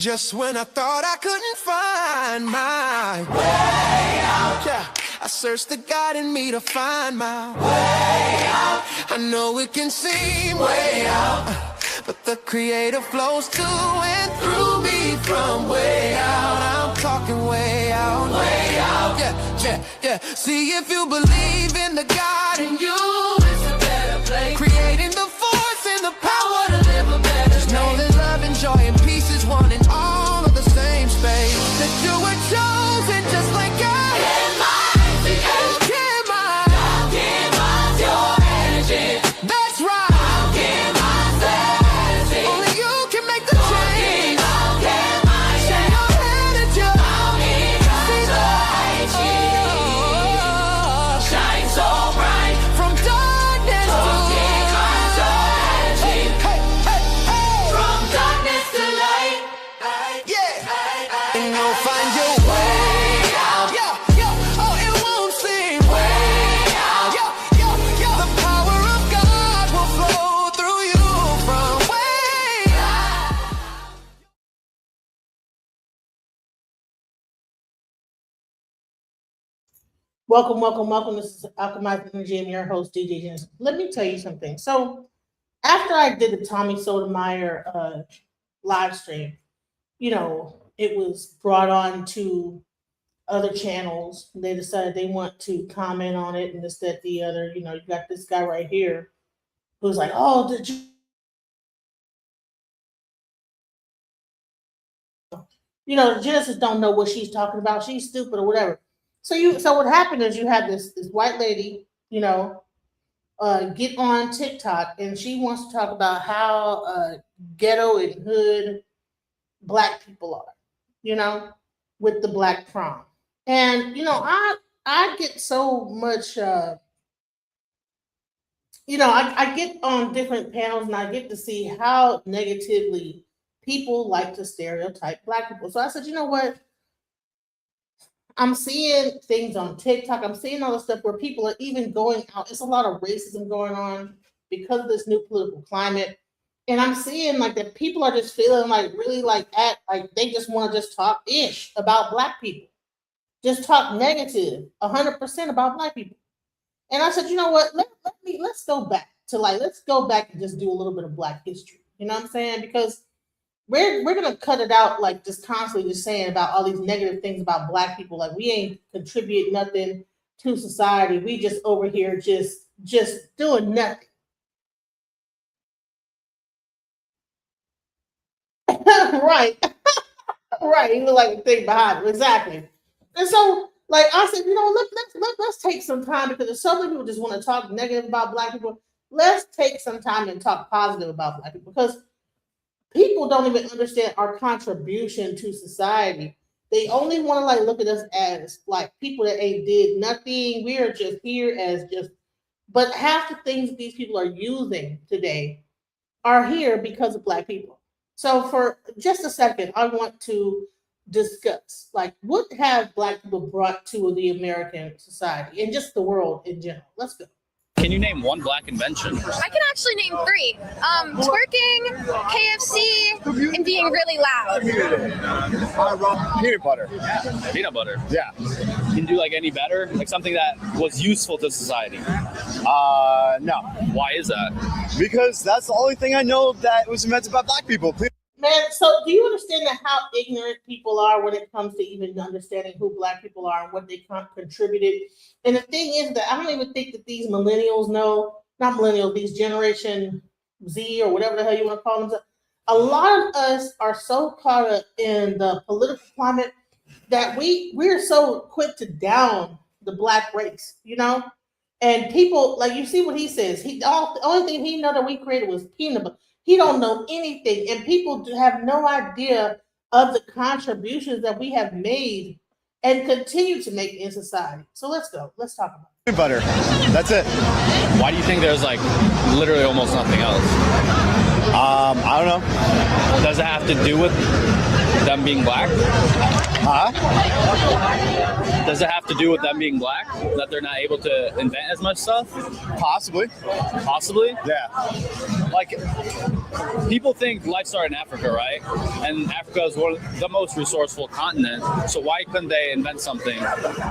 Just when I thought I couldn't find my way out, yeah, I searched the God in me to find my way out. I know it can seem way out, but the Creator flows to and through me from way out. I'm talking way out, yeah, yeah, yeah. See, if you believe in the God in you, it's a better place. Creating the force and the power to live a better life. Know that love and joy and peace is one in all of the same space. That you were chosen just like God. Can mine, can mine. How can mine your energy? That's right. How can mine say? Only you can make the change. How can mine shine your energy? How can mine shine so bright from darkness to light. Hey, hey, hey. From darkness to light. Yeah. And you'll find your way out. Yeah, yeah. Oh, it won't seem way out. Yeah, yeah, yeah. The power of God will flow through you from way out. Welcome. This is Alchemized Energy. I'm your host, DJ Genesis. Let me tell you something. So, after I did the Tommy Sotomayor live stream, it was brought on to other channels. They decided they want to comment on it and this, that, the other. You got this guy right here who's like, oh, Genesis don't know what she's talking about. She's stupid or whatever. So what happened is you had this white lady, get on TikTok, and she wants to talk about how ghetto and hood Black people are, with the Black prom. And I get so much, I get on different panels and I get to see how negatively people like to stereotype Black people. So I said, you know what? I'm seeing things on TikTok. I'm seeing all the stuff where people are even going out. It's a lot of racism going on because of this new political climate. And I'm seeing like that people are just feeling like really like they just want to just talk ish about Black people. Just talk negative 100% about Black people. And I said, you know what? Let's go back to let's go back and just do a little bit of Black history. You know what I'm saying? Because we're gonna cut it out just constantly just saying about all these negative things about Black people. Like we ain't contribute nothing to society. We just over here just doing nothing. Right. Right. You look like the thing behind it. Exactly. And so I said, let's take some time, because there's so many people just want to talk negative about Black people. Let's take some time and talk positive about Black people, because people don't even understand our contribution to society. They only want to look at us as people that ain't did nothing. We are just here as but half the things these people are using today are here because of Black people. So for just a second, I want to discuss what have Black people brought to the American society and just the world in general. Let's go. Can you name one Black invention? I can actually name 3. Twerking, KFC, and being really loud. Peanut butter. Peanut butter? Yeah. Can you do any better? Something that was useful to society? No. Why is that? Because that's the only thing I know that was invented by Black people. Man, so do you understand how ignorant people are when it comes to even understanding who Black people are and what they contributed? And the thing is that I don't even think that these millennials know, not millennials, these Generation Z or whatever the hell you want to call them. A lot of us are so caught up in the political climate that we're so quick to down the Black race, And people, you see what he says. The only thing he know that we created was peanut butter. He don't know anything, and people have no idea of the contributions that we have made and continue to make in society. So let's go. Let's talk about it. Peanut butter. That's it. Why do you think there's literally almost nothing else? I don't know. Does it have to do with them being black? Huh? Does it have to do with them being black that they're not able to invent as much stuff? Possibly. Possibly. Yeah. Like, people think life started in Africa, right? And Africa is one of the most resourceful continent. So why couldn't they invent something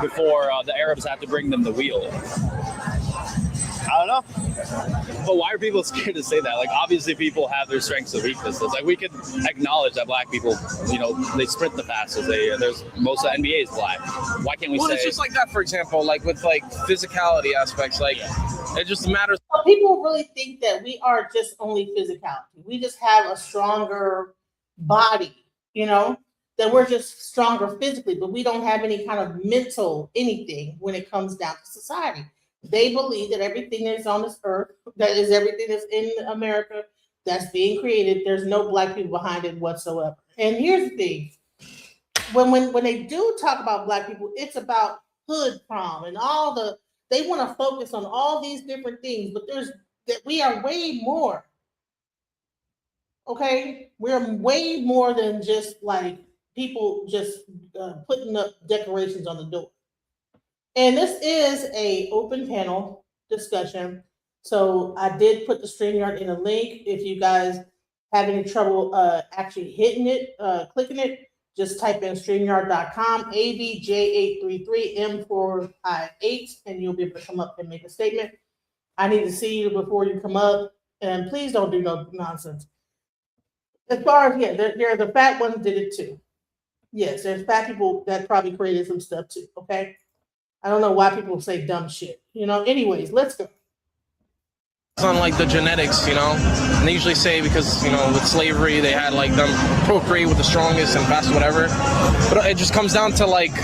before the Arabs had to bring them the wheel? I don't know. But why are people scared to say that? Like, obviously people have their strengths and weaknesses. Like, we could acknowledge that black people, you know, they sprint the fastest. There's most of the NBA is black. Why can't we say? Well, it's just like that, for example, like with like physicality aspects, like it just matters. People really think that we are just only physicality. We just have a stronger body, you know, that we're just stronger physically, but we don't have any kind of mental anything when it comes down to society. They believe that everything that's on this earth, that is everything that's in America, that's being created, there's no black people behind it whatsoever. And here's the thing. When they do talk about black people, it's about hood prom and they want to focus on all these different things, but we are way more. Okay? We're way more than just like people just putting up decorations on the door. And this is an open panel discussion. So I did put the StreamYard in a link. If you guys have any trouble actually hitting it, clicking it, just type in StreamYard.com, ABJ833M458, and you'll be able to come up and make a statement. I need to see you before you come up, and please don't do no nonsense. As far as, there are the fat ones did it too. Yes, there's fat people that probably created some stuff too, okay? I don't know why people say dumb shit. You know, anyways, let's go. On like the genetics, you know, and they usually say because, you know, with slavery they had like them procreate with the strongest and fastest, whatever, but it just comes down to like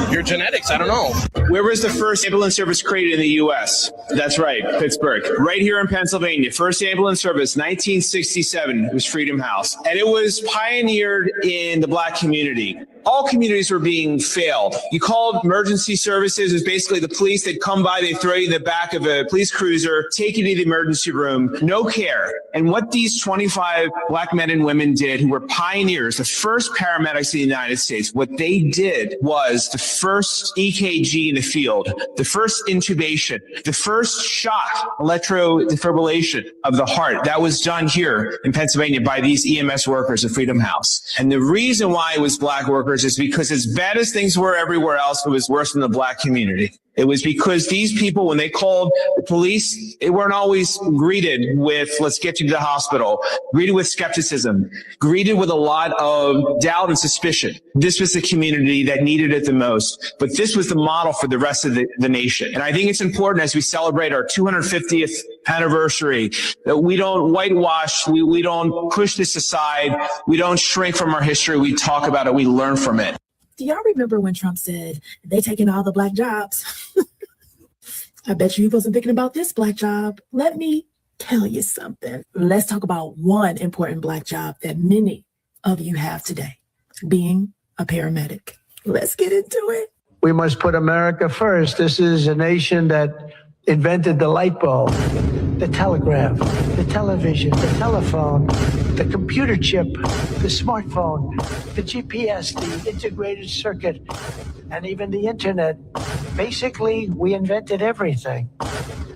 your genetics. I don't know. Where was the first ambulance service created in the U.S.? That's right, Pittsburgh. Right here in Pennsylvania. First ambulance service, 1967, it was Freedom House. And it was pioneered in the black community. All communities were being failed. You called emergency services, it was basically the police. They'd come by, they'd throw you in the back of a police cruiser, take you to the emergency room, no care. And what these 25 black men and women did, who were pioneers, the first paramedics in the United States, what they did was the first EKG in the field, the first intubation, the first shock, electrodefibrillation of the heart. That was done here in Pennsylvania by these EMS workers at Freedom House. And the reason why it was black workers is because as bad as things were everywhere else, it was worse in the black community. It was because these people, when they called the police, they weren't always greeted with, let's get you to the hospital, greeted with skepticism, greeted with a lot of doubt and suspicion. This was the community that needed it the most. But this was the model for the rest of the nation. And I think it's important as we celebrate our 250th anniversary that we don't whitewash, we don't push this aside, we don't shrink from our history, we talk about it, we learn from it. Do y'all remember when Trump said they taking all the black jobs? I bet you he wasn't thinking about this black job. Let me tell you something. Let's talk about one important black job that many of you have today, being a paramedic. Let's get into it. We must put America first. This is a nation that invented the light bulb, the telegraph, the television, the telephone, the computer chip, the smartphone, the GPS, the integrated circuit, and even the internet. Basically, we invented everything.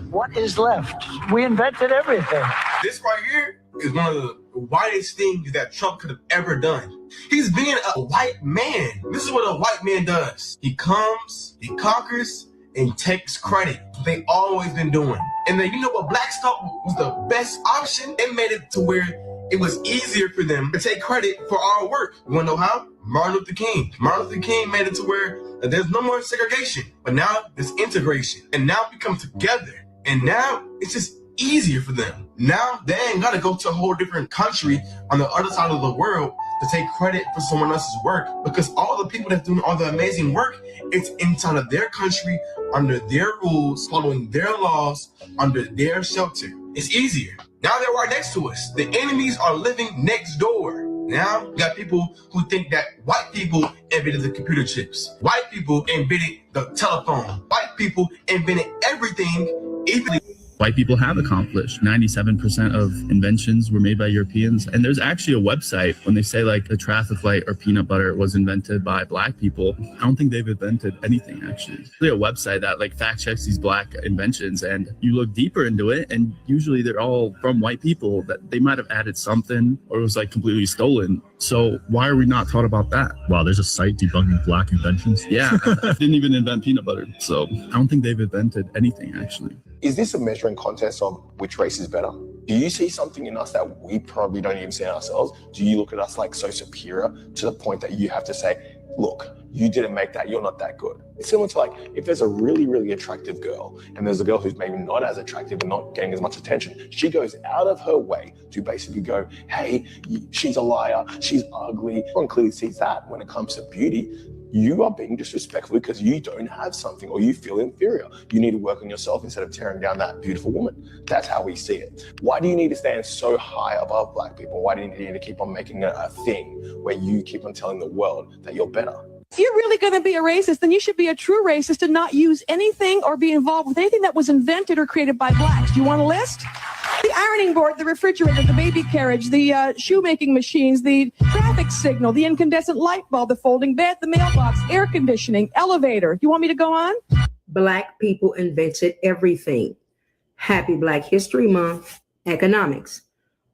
What is left? We invented everything. This right here is one of the whitest things that Trump could have ever done. He's being a white man. This is what a white man does. He comes, he conquers, and takes credit. They always been doing. And then you know what? Blacks thought was the best option. It made it to where it was easier for them to take credit for our work. You wanna know how? Martin Luther King. Martin Luther King made it to where there's no more segregation, but now there's integration. And now we come together. And now it's just easier for them. Now they ain't gotta go to a whole different country on the other side of the world to take credit for someone else's work, because all the people that's doing all the amazing work, it's inside of their country, under their rules, following their laws, under their shelter. It's easier. Now they're right next to us. The enemies are living next door. Now you got people who think that white people invented the computer chips. White people invented the telephone. White people invented everything. Even white people have accomplished. 97% of inventions were made by Europeans. And there's actually a website when they say like the traffic light or peanut butter was invented by black people. I don't think they've invented anything actually. There's a website that like fact checks these black inventions, and you look deeper into it and usually they're all from white people that they might have added something or it was like completely stolen. So why are we not taught about that? Wow, there's a site debunking black inventions. Yeah, I didn't even invent peanut butter. So I don't think they've invented anything actually. Is this a measuring contest of which race is better? Do you see something in us that we probably don't even see in ourselves? Do you look at us like so superior to the point that you have to say, look, you didn't make that, you're not that good? It's similar to like, if there's a really, really attractive girl and there's a girl who's maybe not as attractive and not getting as much attention, she goes out of her way to basically go, hey, she's a liar, she's ugly. Everyone clearly sees that when it comes to beauty. You are being disrespectful because you don't have something or you feel inferior. You need to work on yourself instead of tearing down that beautiful woman. That's how we see it. Why do you need to stand so high above black people? Why do you need to keep on making it a thing where you keep on telling the world that you're better? If you're really going to be a racist, then you should be a true racist and not use anything or be involved with anything that was invented or created by blacks. Do you want a list? The ironing board, the refrigerator, the baby carriage, the shoemaking machines, the traffic signal, the incandescent light bulb, the folding bed, the mailbox, air conditioning, elevator. You want me to go on? Black people invented everything. Happy Black History Month. Economics.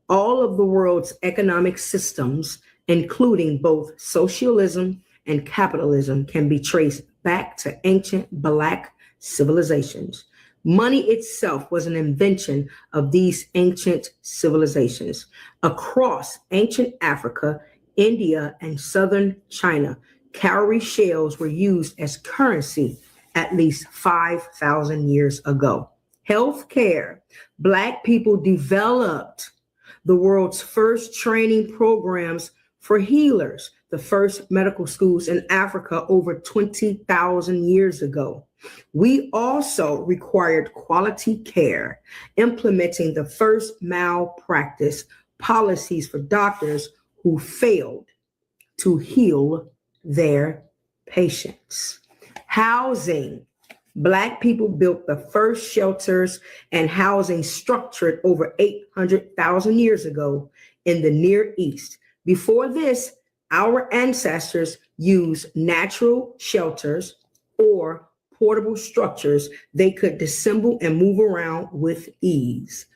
All of the world's economic systems, including both socialism and capitalism, can be traced back to ancient Black civilizations. Money itself was an invention of these ancient civilizations. Across ancient Africa, India, and southern China, cowrie shells were used as currency at least 5,000 years ago. Healthcare. Black people developed the world's first training programs for healers, the first medical schools in Africa over 20,000 years ago. We also required quality care, implementing the first malpractice policies for doctors who failed to heal their patients. Housing. Black people built the first shelters and housing structured over 800,000 years ago in the Near East. Before this, our ancestors used natural shelters or portable structures they could disassemble and move around with ease.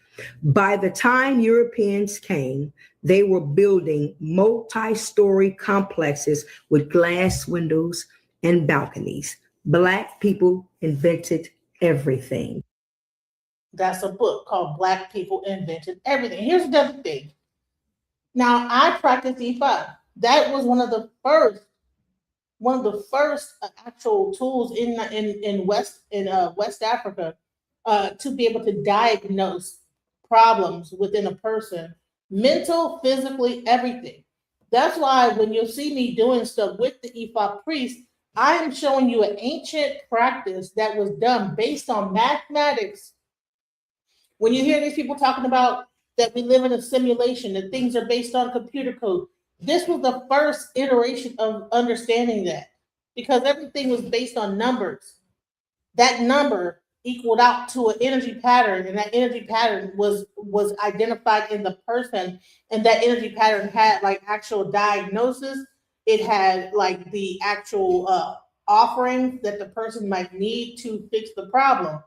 By the time Europeans came, they were building multi-story complexes with glass windows and balconies. Black people invented everything. That's a book called Black People Invented Everything. Here's the other thing. Now, I practice E5. That was one of the first actual tools in West Africa to be able to diagnose problems within a person, mental, physically, everything. That's why when you see me doing stuff with the Ifa priest, I am showing you an ancient practice that was done based on mathematics. When you hear these people talking about that we live in a simulation, that things are based on computer code, this was the first iteration of understanding that, because everything was based on numbers. That number equaled out to an energy pattern, and that energy pattern was identified in the person, and that energy pattern had like actual diagnosis. It had like the actual offerings that the person might need to fix the problem.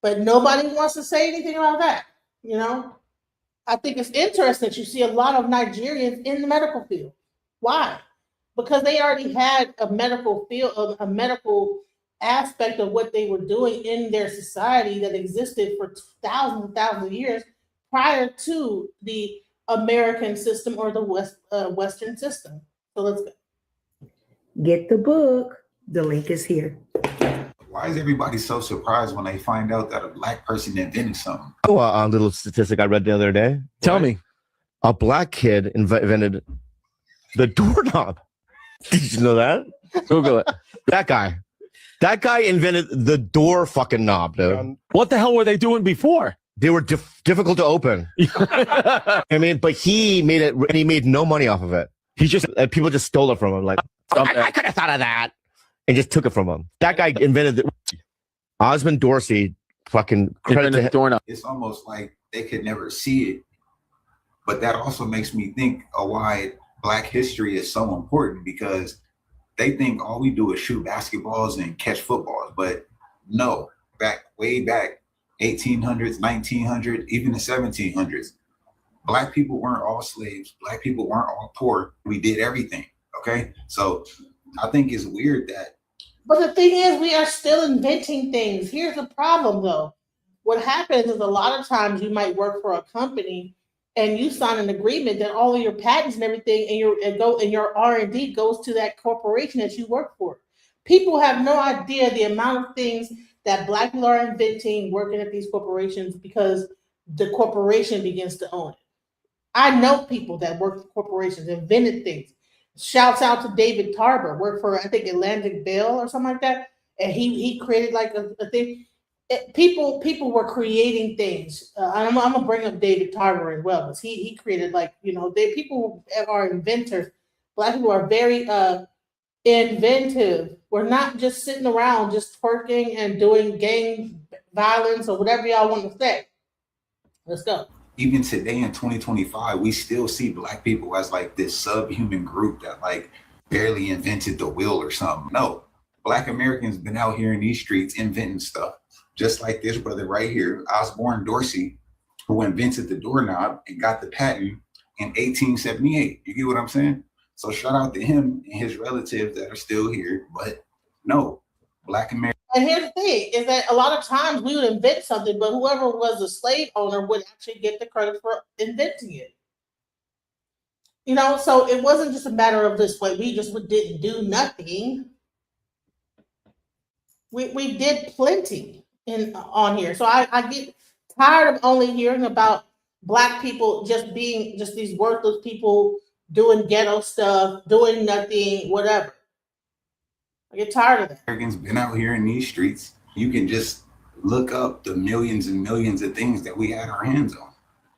But nobody wants to say anything about that, you know? I think it's interesting that you see a lot of Nigerians in the medical field. Why? Because they already had a medical field, a medical aspect of what they were doing in their society that existed for thousands and thousands of years prior to the American system or the Western system. So let's go. Get the book. The link is here. Why is everybody so surprised when they find out that a Black person invented something? Oh, a little statistic I read the other day. Tell me, a Black kid invented the doorknob. Did you know that? Google it. That guy invented the door fucking knob, dude. What the hell were they doing before? They were difficult to open. I mean, but he made it, and he made no money off of it. People just stole it from him. Like, I could have thought of that. And just took it from him. That guy invented Osmond Dorsey fucking credit to doorknob. It's almost like they could never see it. But that also makes me think of why Black history is so important, because they think all we do is shoot basketballs and catch footballs. But no, way back, 1800s, 1900s, even the 1700s, Black people weren't all slaves. Black people weren't all poor. We did everything. Okay. So I think it's weird that. But the thing is, we are still inventing things. Here's the problem, though. What happens is a lot of times you might work for a company and you sign an agreement that all of your patents and everything and your R&D goes to that corporation that you work for. People have no idea the amount of things that Black people are inventing working at these corporations because the corporation begins to own it. I know people that work for corporations, invented things. Shouts out to David Tarver, worked for I think Atlantic Bell or something like that, and he created like a thing. People were creating things. I'm gonna bring up David Tarver as well because he created people are inventors. Black people are very inventive. We're not just sitting around just twerking and doing gang violence or whatever y'all want to say. Let's go. Even today in 2025, we still see Black people as like this subhuman group that like barely invented the wheel or something. No, Black Americans been out here in these streets inventing stuff. Just like this brother right here, Osborne Dorsey, who invented the doorknob and got the patent in 1878. You get what I'm saying? So shout out to him and his relatives that are still here. But no, Black Americans. And here's the thing, is that a lot of times we would invent something, but whoever was a slave owner would actually get the credit for inventing it. So it wasn't just a matter of this way. We just didn't do nothing. We did plenty on here. So I get tired of only hearing about Black people just being just these worthless people doing ghetto stuff, doing nothing, whatever. I get tired of that. Americans been out here in these streets. You can just look up the millions and millions of things that we had our hands on.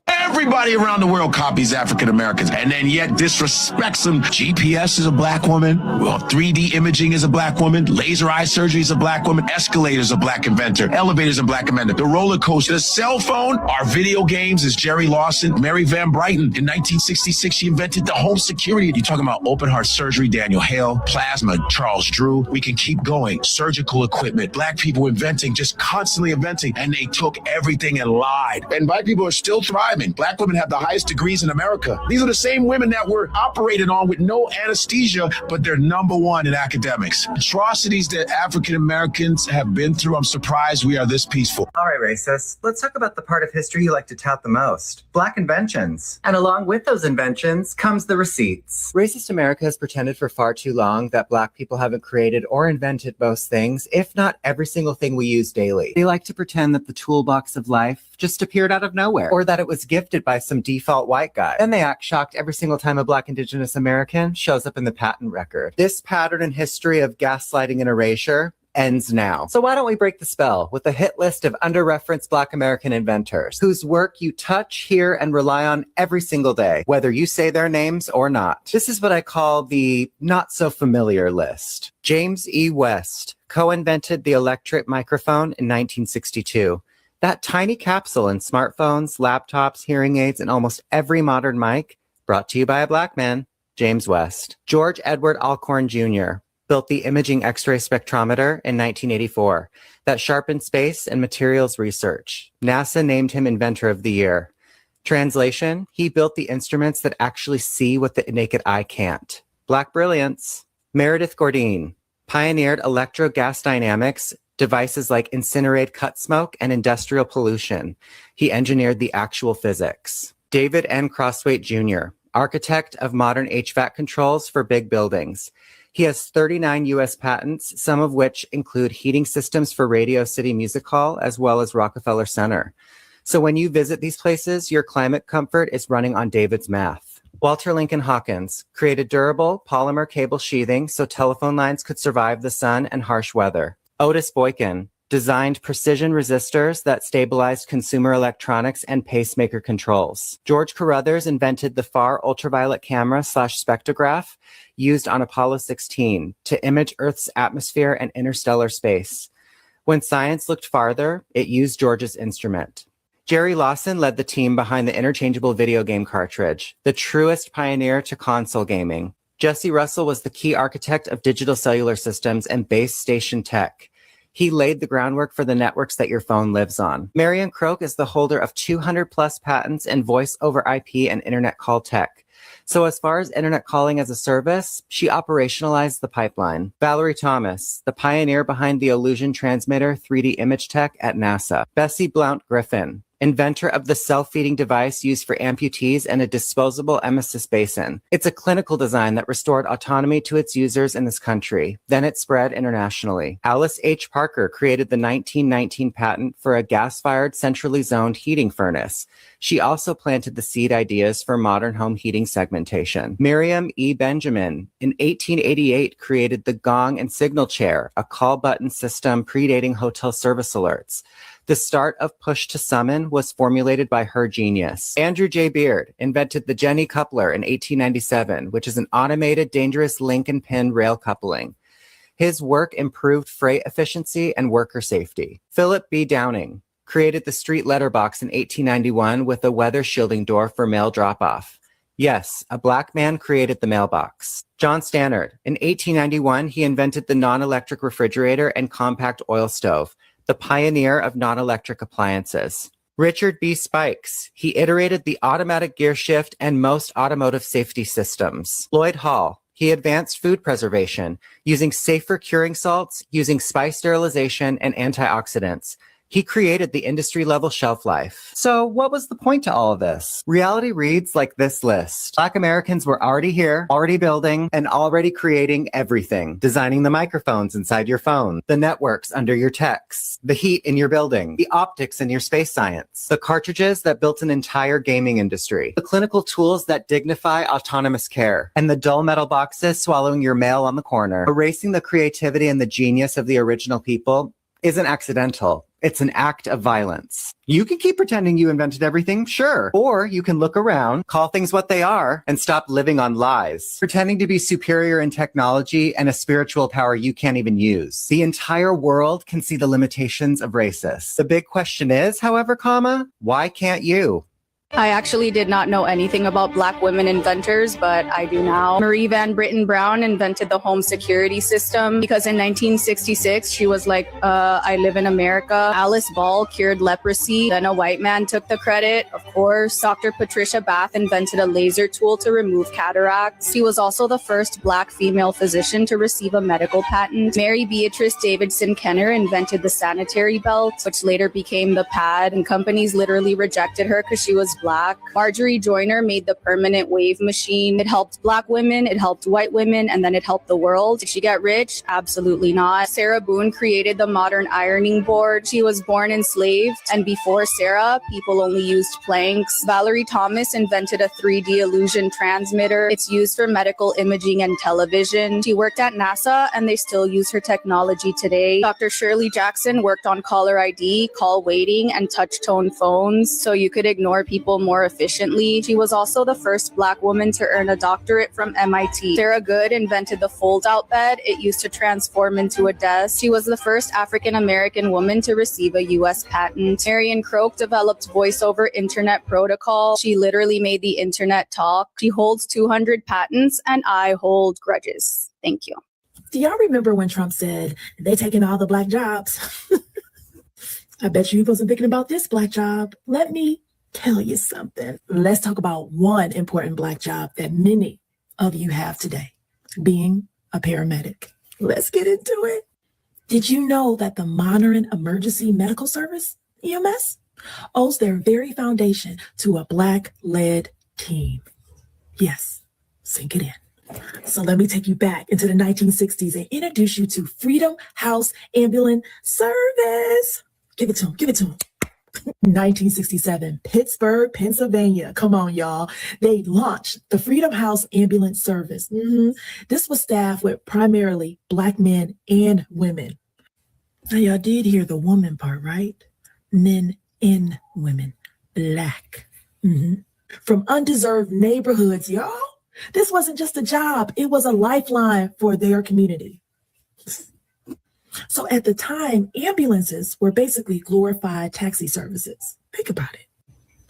Everybody around the world copies African Americans and then yet disrespects them. GPS is a Black woman. Well, 3D imaging is a Black woman. Laser eye surgery is a Black woman. Escalators a Black inventor. Elevators a Black inventor. The roller coaster, the cell phone, our video games is Jerry Lawson. Mary Van Brighton. In 1966, she invented the home security. You're talking about open heart surgery, Daniel Hale. Plasma, Charles Drew. We can keep going. Surgical equipment. Black people inventing, just constantly inventing. And they took everything and lied. And Black people are still thriving. Black women have the highest degrees in America. These are the same women that were operated on with no anesthesia, but they're number one in academics. Atrocities that African Americans have been through, I'm surprised we are this peaceful. All right, racists, let's talk about the part of history you like to tout the most, Black inventions. And along with those inventions comes the receipts. Racist America has pretended for far too long that Black people haven't created or invented most things, if not every single thing we use daily. They like to pretend that the toolbox of life just appeared out of nowhere, or that it was gifted by some default white guy. Then they act shocked every single time a Black Indigenous American shows up in the patent record. This pattern in history of gaslighting and erasure ends now. So why don't we break the spell with a hit list of under-referenced Black American inventors whose work you touch, hear, and rely on every single day, whether you say their names or not. This is what I call the not-so-familiar list. James E. West co-invented the electric microphone in 1962. That tiny capsule in smartphones, laptops, hearing aids, and almost every modern mic, brought to you by a Black man, James West. George Edward Alcorn Jr. built the imaging X-ray spectrometer in 1984 that sharpened space and materials research. NASA named him Inventor of the Year. Translation, he built the instruments that actually see what the naked eye can't. Black brilliance. Meredith Gourdine pioneered electro-gas dynamics, devices like incinerate cut smoke and industrial pollution. He engineered the actual physics. David N. Crosswaite Jr., architect of modern HVAC controls for big buildings. He has 39 U.S. patents, some of which include heating systems for Radio City Music Hall, as well as Rockefeller Center. So when you visit these places, your climate comfort is running on David's math. Walter Lincoln Hawkins created durable polymer cable sheathing so telephone lines could survive the sun and harsh weather. Otis Boykin designed precision resistors that stabilized consumer electronics and pacemaker controls. George Carruthers invented the far ultraviolet camera / spectrograph used on Apollo 16 to image Earth's atmosphere and interstellar space. When science looked farther, it used George's instrument. Jerry Lawson led the team behind the interchangeable video game cartridge, the truest pioneer to console gaming. Jesse Russell was the key architect of digital cellular systems and base station tech. He laid the groundwork for the networks that your phone lives on. Marian Croak is the holder of 200 plus patents in voice over IP and internet call tech. So as far as internet calling as a service, she operationalized the pipeline. Valerie Thomas, the pioneer behind the Illusion Transmitter 3D image tech at NASA. Bessie Blount Griffin, inventor of the self-feeding device used for amputees and a disposable emesis basin. It's a clinical design that restored autonomy to its users in this country. Then it spread internationally. Alice H. Parker created the 1919 patent for a gas-fired centrally zoned heating furnace. She also planted the seed ideas for modern home heating segmentation. Miriam E. Benjamin, in 1888, created the gong and signal chair, a call button system predating hotel service alerts. The start of push to summon was formulated by her genius. Andrew J. Beard invented the Jenny coupler in 1897, which is an automated, dangerous link and pin rail coupling. His work improved freight efficiency and worker safety. Philip B. Downing created the street letterbox in 1891 with a weather shielding door for mail drop-off. Yes, a black man created the mailbox. John Stannard, in 1891, he invented the non-electric refrigerator and compact oil stove, the pioneer of non-electric appliances. Richard B. Spikes, he iterated the automatic gear shift and most automotive safety systems. Lloyd Hall, he advanced food preservation, using safer curing salts, using spice sterilization, and antioxidants. He created the industry-level shelf life. So what was the point to all of this? Reality reads like this list. Black Americans were already here, already building, and already creating everything. Designing the microphones inside your phone, the networks under your texts, the heat in your building, the optics in your space science, the cartridges that built an entire gaming industry, the clinical tools that dignify autonomous care, and the dull metal boxes swallowing your mail on the corner. Erasing the creativity and the genius of the original people isn't accidental. It's an act of violence. You can keep pretending you invented everything, sure. Or you can look around, call things what they are, and stop living on lies. Pretending to be superior in technology and a spiritual power you can't even use. The entire world can see the limitations of racists. The big question is, however, why can't you? I actually did not know anything about Black women inventors, but I do now. Marie Van Britten Brown invented the home security system because in 1966, she was like, I live in America. Alice Ball cured leprosy. Then a white man took the credit, of course. Dr. Patricia Bath invented a laser tool to remove cataracts. She was also the first Black female physician to receive a medical patent. Mary Beatrice Davidson Kenner invented the sanitary belt, which later became the pad, and companies literally rejected her because she was Black. Marjorie Joyner made the permanent wave machine. It helped Black women, it helped white women, and then it helped the world. Did she get rich? Absolutely not. Sarah Boone created the modern ironing board. She was born enslaved, and before Sarah, people only used planks. Valerie Thomas invented a 3D illusion transmitter. It's used for medical imaging and television. She worked at NASA, and they still use her technology today. Dr. Shirley Jackson worked on caller ID, call waiting, and touch tone phones, so you could ignore people more efficiently. She was also the first Black woman to earn a doctorate from MIT. Sarah Good invented the fold-out bed. It used to transform into a desk. She was the first African-American woman to receive a U.S. patent. Marian Croak developed voice-over internet protocol. She literally made the internet talk. She holds 200 patents, and I hold grudges. Thank you. Do y'all remember when Trump said, they taking all the Black jobs? I bet you wasn't thinking about this Black job. Let me tell you something. Let's talk about one important Black job that many of you have today, being a paramedic. Let's get into it. Did you know that the modern emergency medical service, EMS, owes their very foundation to a Black-led team? Yes, sink it in. So let me take you back into the 1960s and introduce you to Freedom House Ambulance Service. Give it to him, give it to him. 1967, Pittsburgh, Pennsylvania. Come on, y'all. They launched the Freedom House Ambulance Service. This was staffed with primarily Black men and women. Now, y'all did hear the woman part, right? Men and women, Black. From undeserved neighborhoods, y'all. This wasn't just a job. It was a lifeline for their community. So at the time, ambulances were basically glorified taxi services. Think about it.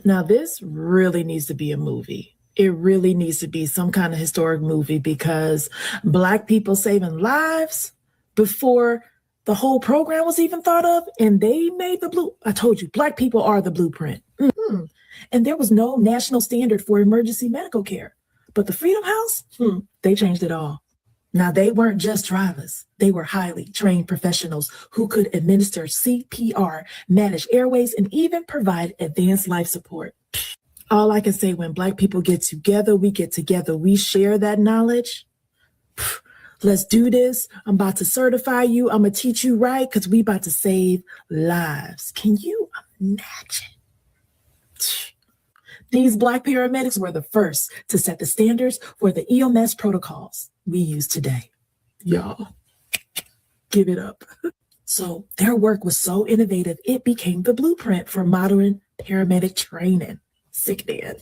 Now, this really needs to be a movie. It really needs to be some kind of historic movie because Black people saving lives before the whole program was even thought of, and they made I told you, Black people are the blueprint. Mm-hmm. And there was no national standard for emergency medical care. But the Freedom House, they changed it all. Now, they weren't just drivers. They were highly trained professionals who could administer CPR, manage airways, and even provide advanced life support. All I can say, when Black people get together, we share that knowledge. Let's do this. I'm about to certify you. I'm going to teach you right because we about to save lives. Can you imagine? These Black paramedics were the first to set the standards for the EMS protocols we use today. Y'all, give it up. So their work was so innovative, it became the blueprint for modern paramedic training. Sick man.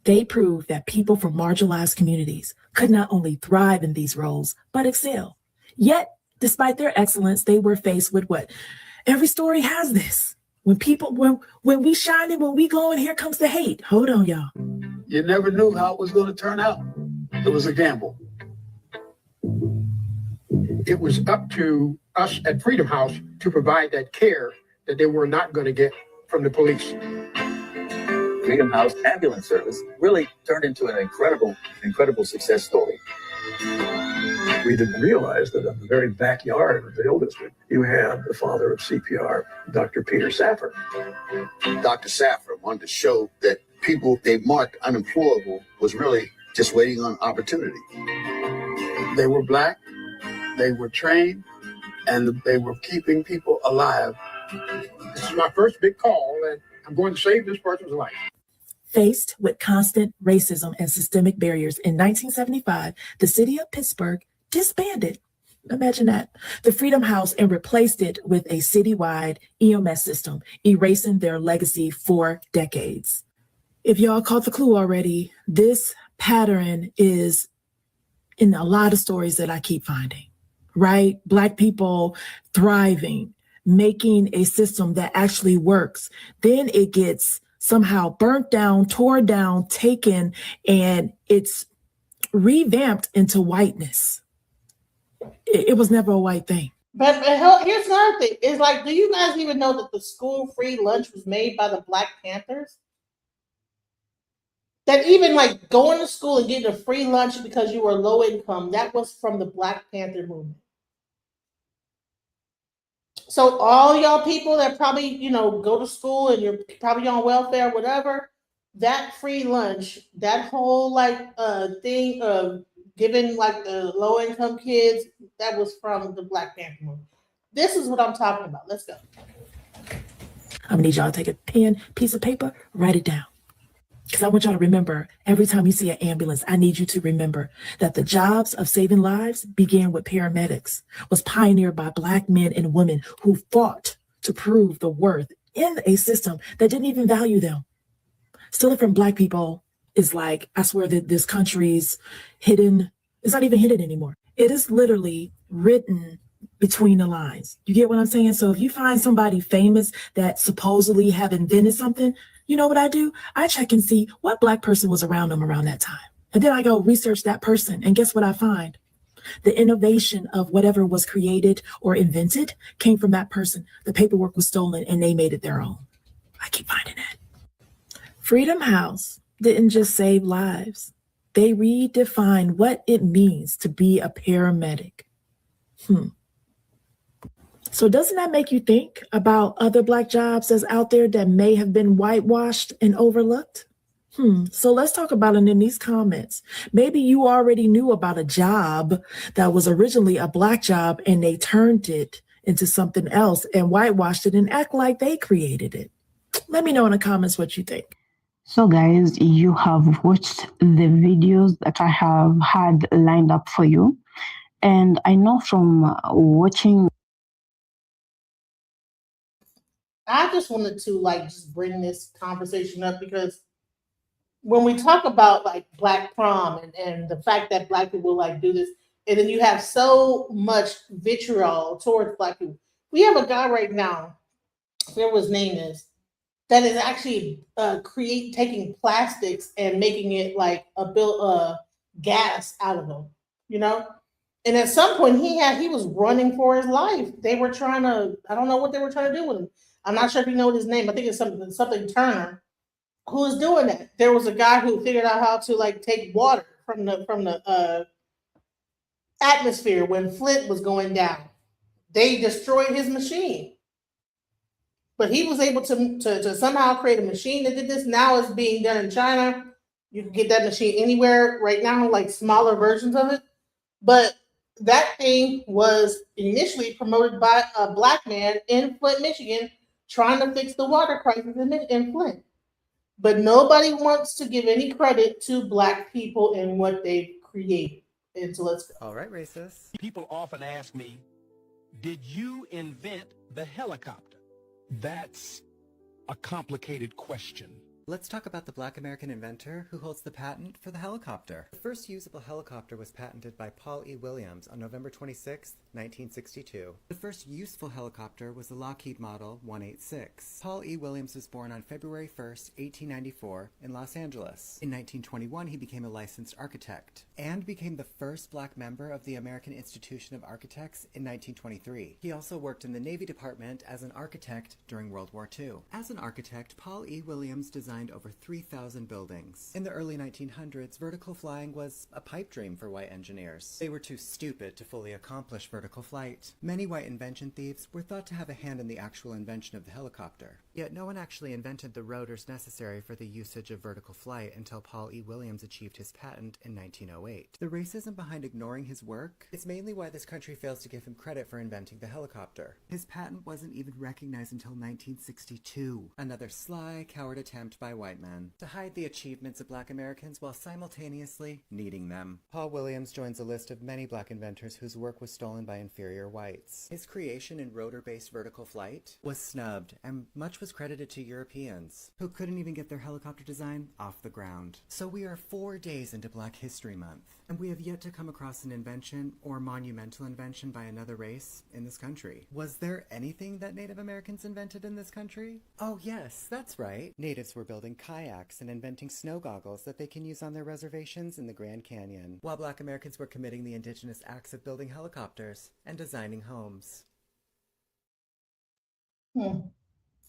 They proved that people from marginalized communities could not only thrive in these roles, but excel. Yet, despite their excellence, they were faced with what? Every story has this. When we shine and when we glow, and here comes the hate. Hold on, y'all. You never knew how it was going to turn out. It was a gamble. It was up to us at Freedom House to provide that care that they were not going to get from the police. Freedom House ambulance service really turned into an incredible success story. We didn't realize that in the very backyard of the Hill District, you had the father of CPR, Dr. Peter Saffer. Dr. Saffer wanted to show that people they marked unemployable was really just waiting on opportunity. They were Black, they were trained, and they were keeping people alive. This is my first big call, and I'm going to save this person's life. Faced with constant racism and systemic barriers, in 1975, the city of Pittsburgh disbanded. Imagine that. The Freedom House and replaced it with a citywide EMS system, erasing their legacy for decades. If y'all caught the clue already, this pattern is in a lot of stories that I keep finding, right? Black people thriving, making a system that actually works. Then it gets somehow burnt down, tore down, taken, and it's revamped into whiteness. It was never a white thing. But here's another thing. It's like, do you guys even know that the school free lunch was made by the Black Panthers? That even like going to school and getting a free lunch because you were low income, that was from the Black Panther movement. So all y'all people that probably, go to school and you're probably on welfare, whatever, that free lunch, that whole thing of giving like the low income kids, that was from the Black Panther movement. This is what I'm talking about. Let's go. I'm gonna need y'all to take a pen, piece of paper, write it down. Because I want y'all to remember, every time you see an ambulance, I need you to remember that the jobs of saving lives began with paramedics, was pioneered by Black men and women who fought to prove the worth in a system that didn't even value them. Stealing from Black people is like, I swear that this country's hidden, it's not even hidden anymore. It is literally written between the lines. You get what I'm saying? So if you find somebody famous that supposedly have invented something, you know what I do? I check and see what Black person was around them around that time. And then I go research that person. And guess what I find? The innovation of whatever was created or invented came from that person. The paperwork was stolen and they made it their own. I keep finding it. Freedom House didn't just save lives. They redefined what it means to be a paramedic. So doesn't that make you think about other Black jobs that's out there that may have been whitewashed and overlooked? So let's talk about it in these comments. Maybe you already knew about a job that was originally a Black job and they turned it into something else and whitewashed it and act like they created it. Let me know in the comments what you think. So guys, you have watched the videos that I have had lined up for you. And I know from watching, I just wanted to just bring this conversation up because when we talk about Black prom and the fact that Black people do this, And then you have so much vitriol towards black people. We have a guy right now, whatever his name is, that is actually taking plastics and making it like gas out of them, you know. And at some point, he was running for his life. They were trying to, I don't know what they were trying to do with him. I'm not sure if you know his name. I think it's something Turner, who is doing that. There was a guy who figured out how to like take water from the atmosphere when Flint was going down. They destroyed his machine. But he was able to somehow create a machine that did this. Now it's being done in China. You can get that machine anywhere right now, like smaller versions of it. But that thing was initially promoted by a black man in Flint, Michigan, trying to fix the water crisis in Flint. But nobody wants to give any credit to black people and what they've created. And so let's go. All right, racist. People often ask me, did you invent the helicopter? That's a complicated question. Let's talk about the black American inventor who holds the patent for the helicopter. The first usable helicopter was patented by Paul E. Williams on November 26, 1962. The first useful helicopter was the Lockheed Model 186. Paul E. Williams was born on February 1, 1894 in Los Angeles. In 1921, he became a licensed architect and became the first black member of the American Institution of Architects in 1923. He also worked in the Navy Department as an architect during World War II. As an architect, Paul E. Williams designed over 3,000 buildings. In the early 1900s, vertical flying was a pipe dream for white engineers. They were too stupid to fully accomplish vertical flight. Many white invention thieves were thought to have a hand in the actual invention of the helicopter. Yet no one actually invented the rotors necessary for the usage of vertical flight until Paul E. Williams achieved his patent in 1908. The racism behind ignoring his work is mainly why this country fails to give him credit for inventing the helicopter. His patent wasn't even recognized until 1962. Another sly, coward attempt by white men to hide the achievements of black Americans while simultaneously needing them. Paul Williams joins a list of many black inventors whose work was stolen by inferior whites. His creation in rotor-based vertical flight was snubbed, and much was credited to Europeans, who couldn't even get their helicopter design off the ground. So we are 4 days into Black History Month, and we have yet to come across an invention or monumental invention by another race in this country. Was there anything that Native Americans invented in this country? Oh yes, that's right. Natives were building kayaks and inventing snow goggles that they can use on their reservations in the Grand Canyon, while black Americans were committing the indigenous acts of building helicopters and designing homes.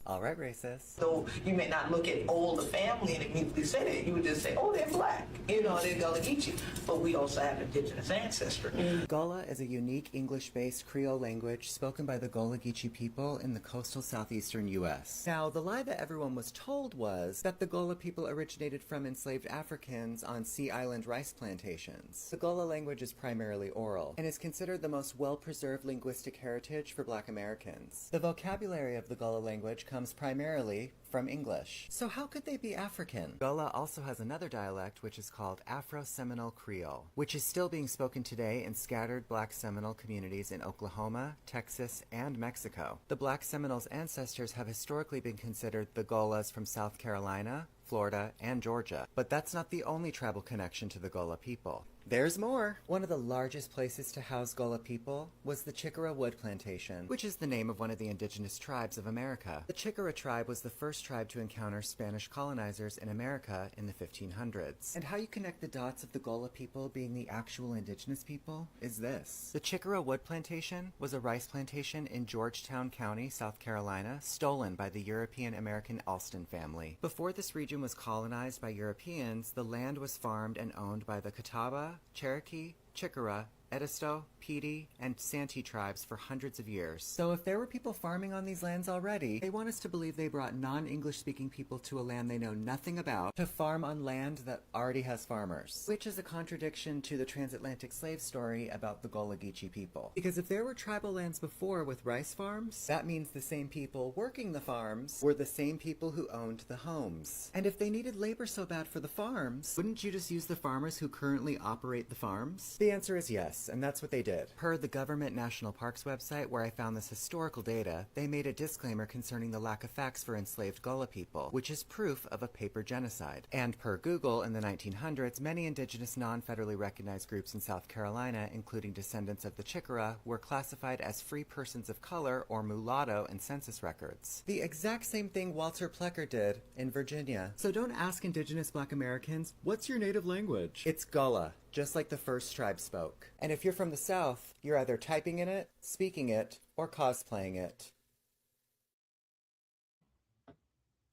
All right, racist. So you may not look at all the family and immediately say that. You would just say, oh, they're black. You know, they're Gullah Geechee. But we also have indigenous ancestry. Gullah is a unique English-based Creole language spoken by the Gullah Geechee people in the coastal southeastern U.S. Now, the lie that everyone was told was that the Gullah people originated from enslaved Africans on Sea Island rice plantations. The Gullah language is primarily oral and is considered the most well-preserved linguistic heritage for black Americans. The vocabulary of the Gullah language comes primarily from English. So how could they be African? Gullah also has another dialect which is called Afro-Seminole Creole, which is still being spoken today in scattered black Seminole communities in Oklahoma, Texas, and Mexico. The black Seminoles' ancestors have historically been considered the Gullahs from South Carolina, Florida, and Georgia. But that's not the only tribal connection to the Gullah people. There's more! One of the largest places to house Gullah people was the Chicora Wood Plantation, which is the name of one of the indigenous tribes of America. The Chicora tribe was the first tribe to encounter Spanish colonizers in America in the 1500s. And how you connect the dots of the Gullah people being the actual indigenous people is this. The Chicora Wood Plantation was a rice plantation in Georgetown County, South Carolina, stolen by the European-American Alston family. Before this region was colonized by Europeans, the land was farmed and owned by the Catawba, Cherokee, Chicora, Edisto, Petey, and Santee tribes for hundreds of years. So if there were people farming on these lands already, they want us to believe they brought non-English speaking people to a land they know nothing about to farm on land that already has farmers, which is a contradiction to the transatlantic slave story about the Gullah Geechee people. Because if there were tribal lands before with rice farms, that means the same people working the farms were the same people who owned the homes. And if they needed labor so bad for the farms, wouldn't you just use the farmers who currently operate the farms? The answer is yes. Yes, and that's what they did. Per the Government National Parks website, where I found this historical data, they made a disclaimer concerning the lack of facts for enslaved Gullah people, which is proof of a paper genocide. And per Google, in the 1900s, many indigenous non-federally recognized groups in South Carolina, including descendants of the Chickasaw, were classified as free persons of color or mulatto in census records. The exact same thing Walter Plecker did in Virginia. So don't ask indigenous Black Americans, what's your native language? It's Gullah, just like the first tribe spoke. And if you're from the South, you're either typing in it, speaking it, or cosplaying it.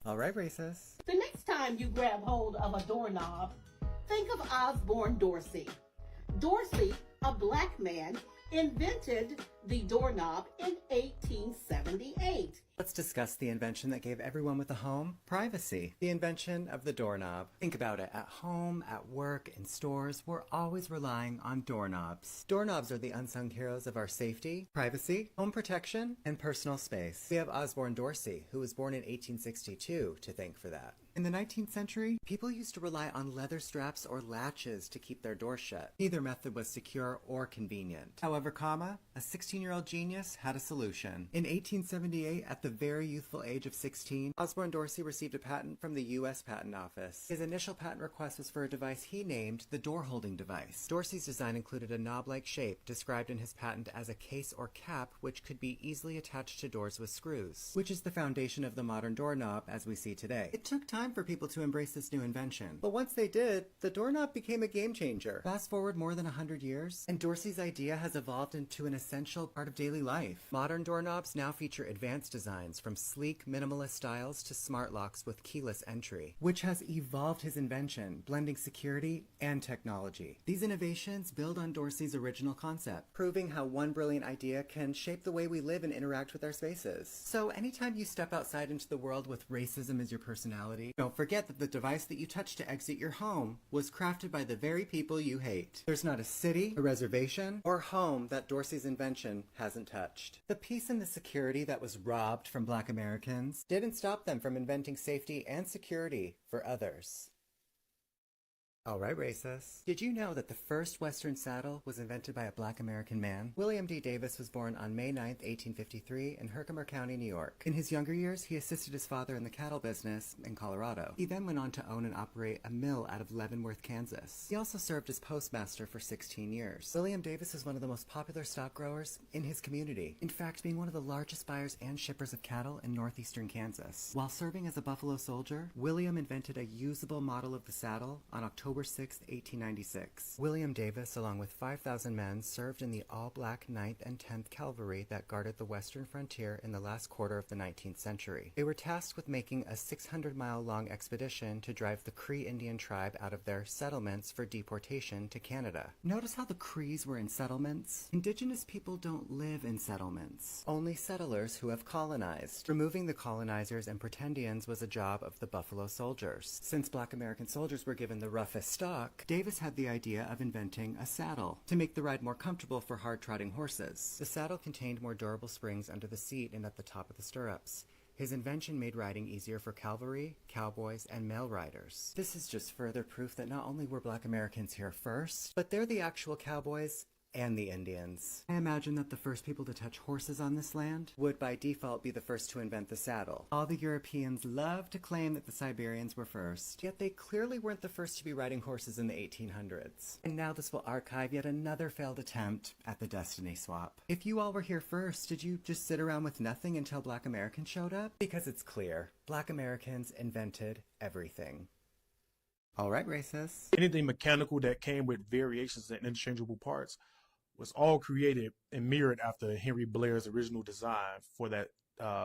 All right, racists. The next time you grab hold of a doorknob, think of Osborne Dorsey. Dorsey, a Black man, invented the doorknob in 1878. Let's discuss the invention that gave everyone with a home privacy. The invention of the doorknob. Think about it. At home, at work, in stores, we're always relying on doorknobs. Doorknobs are the unsung heroes of our safety, privacy, home protection, and personal space. We have Osborne Dorsey, who was born in 1862, to thank for that. In the 19th century, people used to rely on leather straps or latches to keep their doors shut. Neither method was secure or convenient. However, a 16-year-old genius had a solution. In 1878, at the very youthful age of 16, Osborne Dorsey received a patent from the U.S. Patent Office. His initial patent request was for a device he named the door-holding device. Dorsey's design included a knob-like shape, described in his patent as a case or cap which could be easily attached to doors with screws, which is the foundation of the modern doorknob as we see today. It took time for people to embrace this new invention, but once they did, the doorknob became a game changer. Fast forward more than 100 years, and Dorsey's idea has evolved into an essential part of daily life. Modern doorknobs now feature advanced designs, from sleek, minimalist styles to smart locks with keyless entry, which has evolved his invention, blending security and technology. These innovations build on Dorsey's original concept, proving how one brilliant idea can shape the way we live and interact with our spaces. So anytime you step outside into the world with racism as your personality, don't forget that the device that you touch to exit your home was crafted by the very people you hate. There's not a city, a reservation, or home that Dorsey's invention hasn't touched. The peace and the security that was robbed from Black Americans didn't stop them from inventing safety and security for others. All right, racists. Did you know that the first Western saddle was invented by a Black American man? William D. Davis was born on May 9, 1853 in Herkimer County, New York. In his younger years, he assisted his father in the cattle business in Colorado. He then went on to own and operate a mill out of Leavenworth, Kansas. He also served as postmaster for 16 years. William Davis was one of the most popular stock growers in his community, in fact being one of the largest buyers and shippers of cattle in northeastern Kansas. While serving as a Buffalo Soldier, William invented a usable model of the saddle on October 6, 1896. William Davis, along with 5,000 men, served in the all-black 9th and 10th Cavalry that guarded the western frontier in the last quarter of the 19th century. They were tasked with making a 600-mile-long expedition to drive the Cree Indian tribe out of their settlements for deportation to Canada. Notice how the Crees were in settlements? Indigenous people don't live in settlements. Only settlers who have colonized. Removing the colonizers and pretendians was a job of the Buffalo Soldiers. Since Black American soldiers were given the roughest stock, Davis had the idea of inventing a saddle to make the ride more comfortable for hard-trotting horses. The saddle contained more durable springs under the seat and at the top of the stirrups. His invention made riding easier for cavalry, cowboys, and mail riders. This is just further proof that not only were Black Americans here first, but they're the actual cowboys and the Indians. I imagine that the first people to touch horses on this land would by default be the first to invent the saddle. All the Europeans love to claim that the Siberians were first, yet they clearly weren't the first to be riding horses in the 1800s. And now this will archive yet another failed attempt at the destiny swap. If you all were here first, did you just sit around with nothing until Black Americans showed up? Because it's clear, Black Americans invented everything. All right, racists. Anything mechanical that came with variations and interchangeable parts was all created and mirrored after Henry Blair's original design for that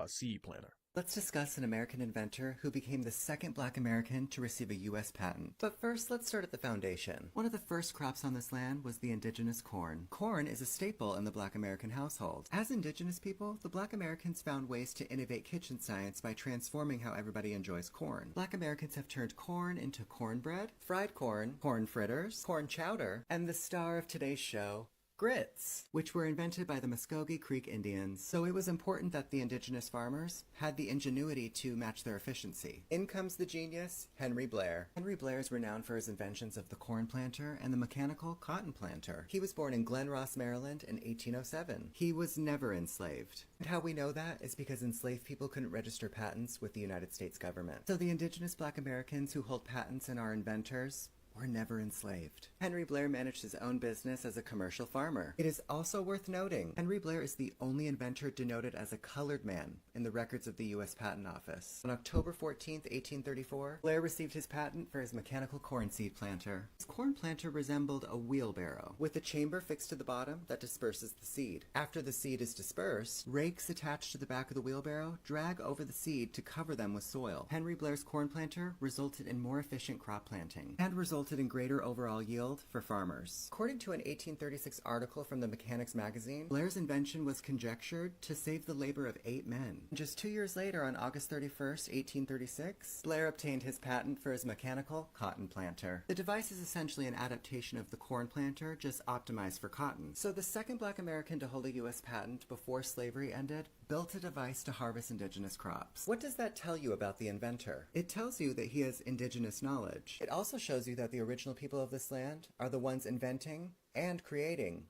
seed planter. Let's discuss an American inventor who became the second Black American to receive a U.S. patent. But first, let's start at the foundation. One of the first crops on this land was the indigenous corn. Corn is a staple in the Black American household. As indigenous people, the Black Americans found ways to innovate kitchen science by transforming how everybody enjoys corn. Black Americans have turned corn into cornbread, fried corn, corn fritters, corn chowder, and the star of today's show, grits, which were invented by the Muskogee Creek Indians. So it was important that the indigenous farmers had the ingenuity to match their efficiency. In comes the genius, Henry Blair. Henry Blair is renowned for his inventions of the corn planter and the mechanical cotton planter. He was born in Glen Ross, Maryland in 1807. He was never enslaved. And how we know that is because enslaved people couldn't register patents with the United States government. So the indigenous Black Americans who hold patents and are inventors were never enslaved. Henry Blair managed his own business as a commercial farmer. It is also worth noting, Henry Blair is the only inventor denoted as a colored man in the records of the U.S. Patent Office. On October 14th, 1834, Blair received his patent for his mechanical corn seed planter. His corn planter resembled a wheelbarrow, with a chamber fixed to the bottom that disperses the seed. After the seed is dispersed, rakes attached to the back of the wheelbarrow drag over the seed to cover them with soil. Henry Blair's corn planter resulted in more efficient crop planting and resulted in greater overall yield for farmers. According to an 1836 article from the Mechanics magazine, Blair's invention was conjectured to save the labor of 8 men. Just 2 years later, on August 31st, 1836, Blair obtained his patent for his mechanical cotton planter. The device is essentially an adaptation of the corn planter, just optimized for cotton. So the second Black American to hold a U.S. patent before slavery ended built a device to harvest indigenous crops. What does that tell you about the inventor? It tells you that he has indigenous knowledge. It also shows you that the original people of this land are the ones inventing and creating.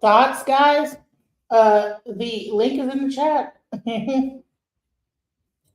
Thoughts, guys? The link is in the chat.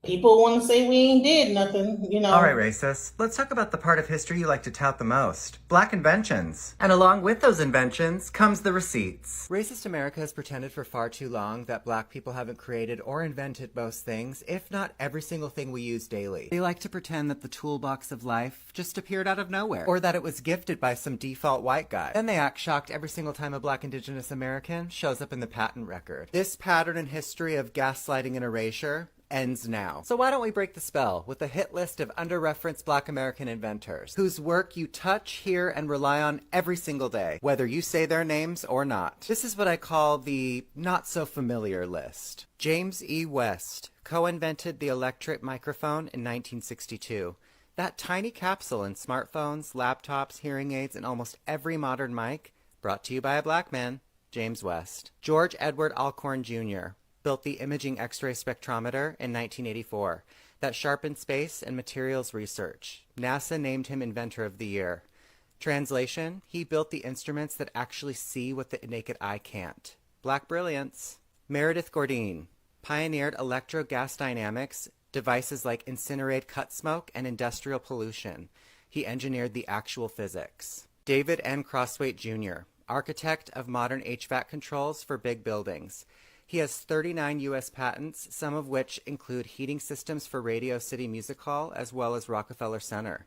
People want to say we ain't did nothing, you know. All right, racists, let's talk about the part of history you like to tout the most, Black inventions. And along with those inventions comes the receipts. Racist America has pretended for far too long that Black people haven't created or invented most things, if not every single thing we use daily. They like to pretend that the toolbox of life just appeared out of nowhere, or that it was gifted by some default white guy. Then they act shocked every single time a Black Indigenous American shows up in the patent record. This pattern in history of gaslighting and erasure ends now. So why don't we break the spell with a hit list of under-referenced Black American inventors, whose work you touch, hear, and rely on every single day, whether you say their names or not. This is what I call the not-so-familiar list. James E. West co-invented the electric microphone in 1962. That tiny capsule in smartphones, laptops, hearing aids, and almost every modern mic, brought to you by a Black man, James West. George Edward Alcorn Jr. built the imaging X-ray spectrometer in 1984 that sharpened space and materials research. NASA named him Inventor of the Year. Translation, he built the instruments that actually see what the naked eye can't. Black brilliance. Meredith Gourdine pioneered electro-gas dynamics, devices like incinerate cut smoke and industrial pollution. He engineered the actual physics. David N. Crosswaite Jr., architect of modern HVAC controls for big buildings. He has 39 U.S. patents, some of which include heating systems for Radio City Music Hall as well as Rockefeller Center.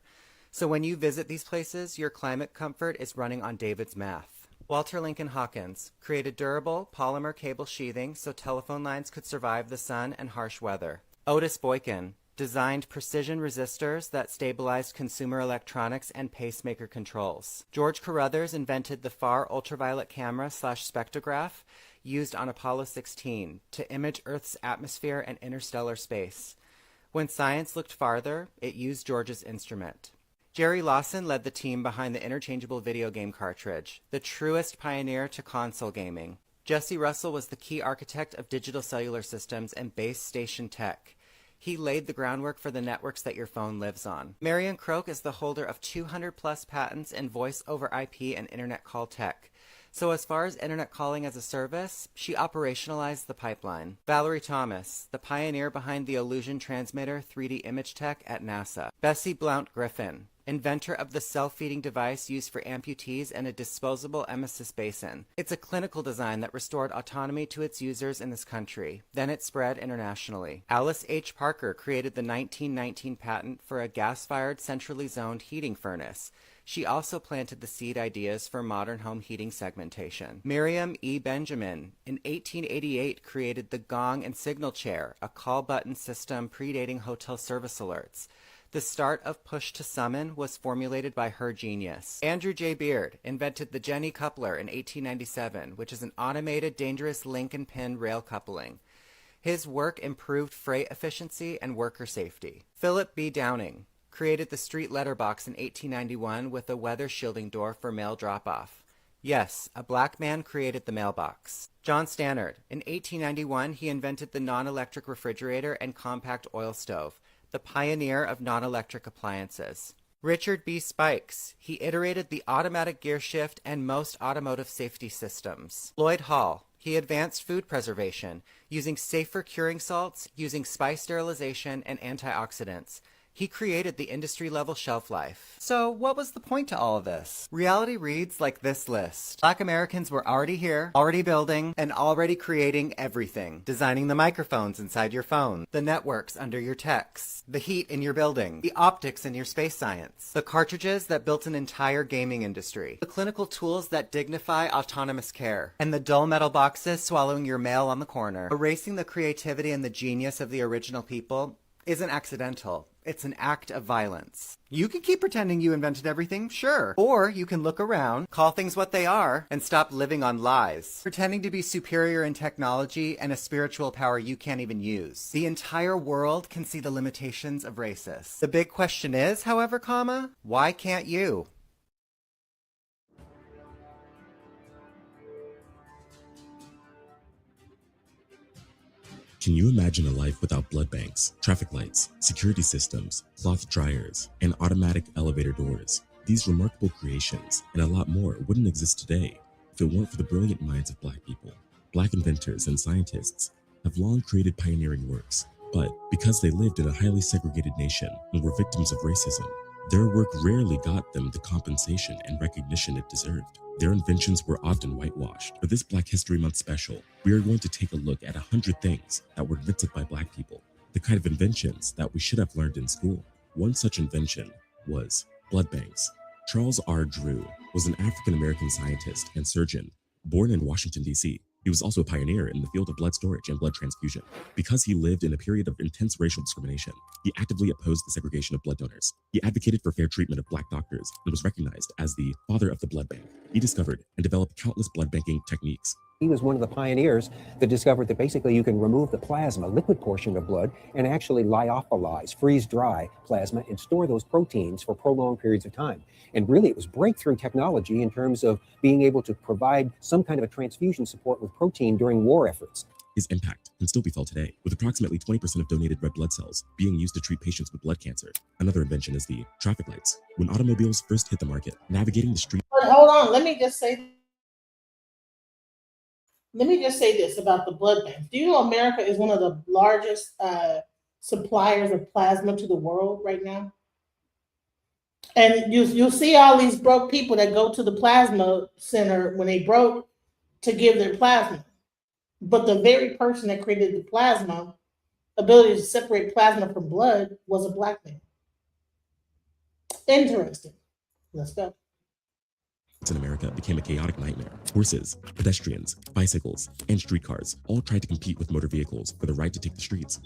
So when you visit these places, your climate comfort is running on David's math. Walter Lincoln Hawkins created durable polymer cable sheathing so telephone lines could survive the sun and harsh weather. Otis Boykin designed precision resistors that stabilized consumer electronics and pacemaker controls. George Carruthers invented the far ultraviolet camera / spectrograph used on Apollo 16 to image Earth's atmosphere and interstellar space. When science looked farther, it used George's instrument. Jerry Lawson led the team behind the interchangeable video game cartridge, the truest pioneer to console gaming. Jesse Russell was the key architect of digital cellular systems and base station tech. He laid the groundwork for the networks that your phone lives on. Marion Croak is the holder of 200+ patents in voice over IP and internet call tech. So as far as internet calling as a service, she operationalized the pipeline. Valerie Thomas, the pioneer behind the Illusion Transmitter 3D image tech at NASA. Bessie Blount Griffin, inventor of the self-feeding device used for amputees and a disposable emesis basin. It's a clinical design that restored autonomy to its users in this country. Then it spread internationally. Alice H. Parker created the 1919 patent for a gas-fired centrally zoned heating furnace. She also planted the seed ideas for modern home heating segmentation. Miriam E. Benjamin, in 1888, created the gong and signal chair, a call button system predating hotel service alerts. The start of push to summon was formulated by her genius. Andrew J. Beard invented the Jenny coupler in 1897, which is an automated, dangerous link and pin rail coupling. His work improved freight efficiency and worker safety. Philip B. Downing created the street letterbox in 1891 with a weather shielding door for mail drop-off. Yes, a black man created the mailbox. John Stannard. In 1891, he invented the non-electric refrigerator and compact oil stove, the pioneer of non-electric appliances. Richard B. Spikes. He iterated the automatic gear shift and most automotive safety systems. Lloyd Hall. He advanced food preservation, using safer curing salts, using spice sterilization, and antioxidants. He created the industry-level shelf life. So what was the point to all of this? Reality reads like this list. Black Americans were already here, already building, and already creating everything. Designing the microphones inside your phone, the networks under your texts, the heat in your building, the optics in your space science, the cartridges that built an entire gaming industry, the clinical tools that dignify autonomous care, and the dull metal boxes swallowing your mail on the corner. Erasing the creativity and the genius of the original people isn't accidental. It's an act of violence. You can keep pretending you invented everything, sure. Or you can look around, call things what they are, and stop living on lies. Pretending to be superior in technology and a spiritual power you can't even use. The entire world can see the limitations of racists. The big question is, however, why can't you? Can you imagine a life without blood banks, traffic lights, security systems, cloth dryers, and automatic elevator doors? These remarkable creations, and a lot more, wouldn't exist today if it weren't for the brilliant minds of Black people. Black inventors and scientists have long created pioneering works, but because they lived in a highly segregated nation and were victims of racism, their work rarely got them the compensation and recognition it deserved. Their inventions were often whitewashed. For this Black History Month special, we are going to take a look at 100 things that were invented by Black people, the kind of inventions that we should have learned in school. One such invention was blood banks. Charles R. Drew was an African-American scientist and surgeon born in Washington, D.C. He was also a pioneer in the field of blood storage and blood transfusion. Because he lived in a period of intense racial discrimination, he actively opposed the segregation of blood donors. He advocated for fair treatment of Black doctors and was recognized as the father of the blood bank. He discovered and developed countless blood banking techniques. He was one of the pioneers that discovered that basically you can remove the plasma, liquid portion of blood, and actually lyophilize, freeze dry plasma, and store those proteins for prolonged periods of time. And really, it was breakthrough technology in terms of being able to provide some kind of a transfusion support with protein during war efforts. His impact can still be felt today, with approximately 20% of donated red blood cells being used to treat patients with blood cancer. Another invention is the traffic lights. When automobiles first hit the market, navigating the street... But hold on, let me just say this about the blood banks. Do you know America is one of the largest suppliers of plasma to the world right now? And you'll see all these broke people that go to the plasma center when they broke to give their plasma. But the very person that created the plasma, ability to separate plasma from blood, was a Black man. Interesting. Let's go. in America became a chaotic nightmare. Horses, pedestrians, bicycles, and streetcars all tried to compete with motor vehicles for the right to take the streets.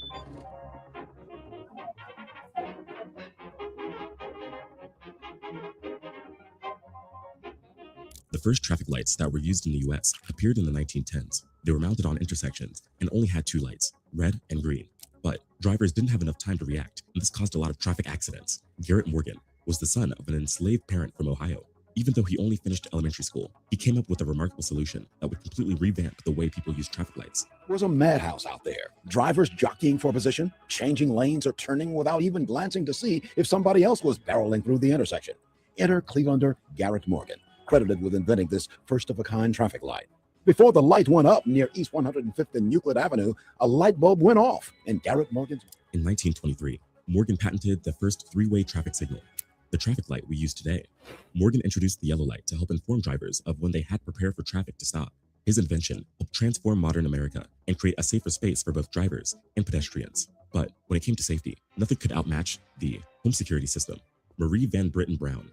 The first traffic lights that were used in the US appeared in the 1910s. They were mounted on intersections and only had two lights, red and green. But drivers didn't have enough time to react, and this caused a lot of traffic accidents. Garrett Morgan was the son of an enslaved parent from Ohio. Even though he only finished elementary school, he came up with a remarkable solution that would completely revamp the way people use traffic lights. It was a madhouse out there. Drivers jockeying for position, changing lanes or turning without even glancing to see if somebody else was barreling through the intersection. Enter Clevelander Garrett Morgan, credited with inventing this first-of-a-kind traffic light. Before the light went up near East 105th and Euclid Avenue, a light bulb went off in Garrett Morgan's... In 1923, Morgan patented the first three-way traffic signal, the traffic light we use today. Morgan introduced the yellow light to help inform drivers of when they had to prepare for traffic to stop. His invention helped transform modern America and create a safer space for both drivers and pedestrians. But when it came to safety, nothing could outmatch the home security system. Marie Van Britten Brown.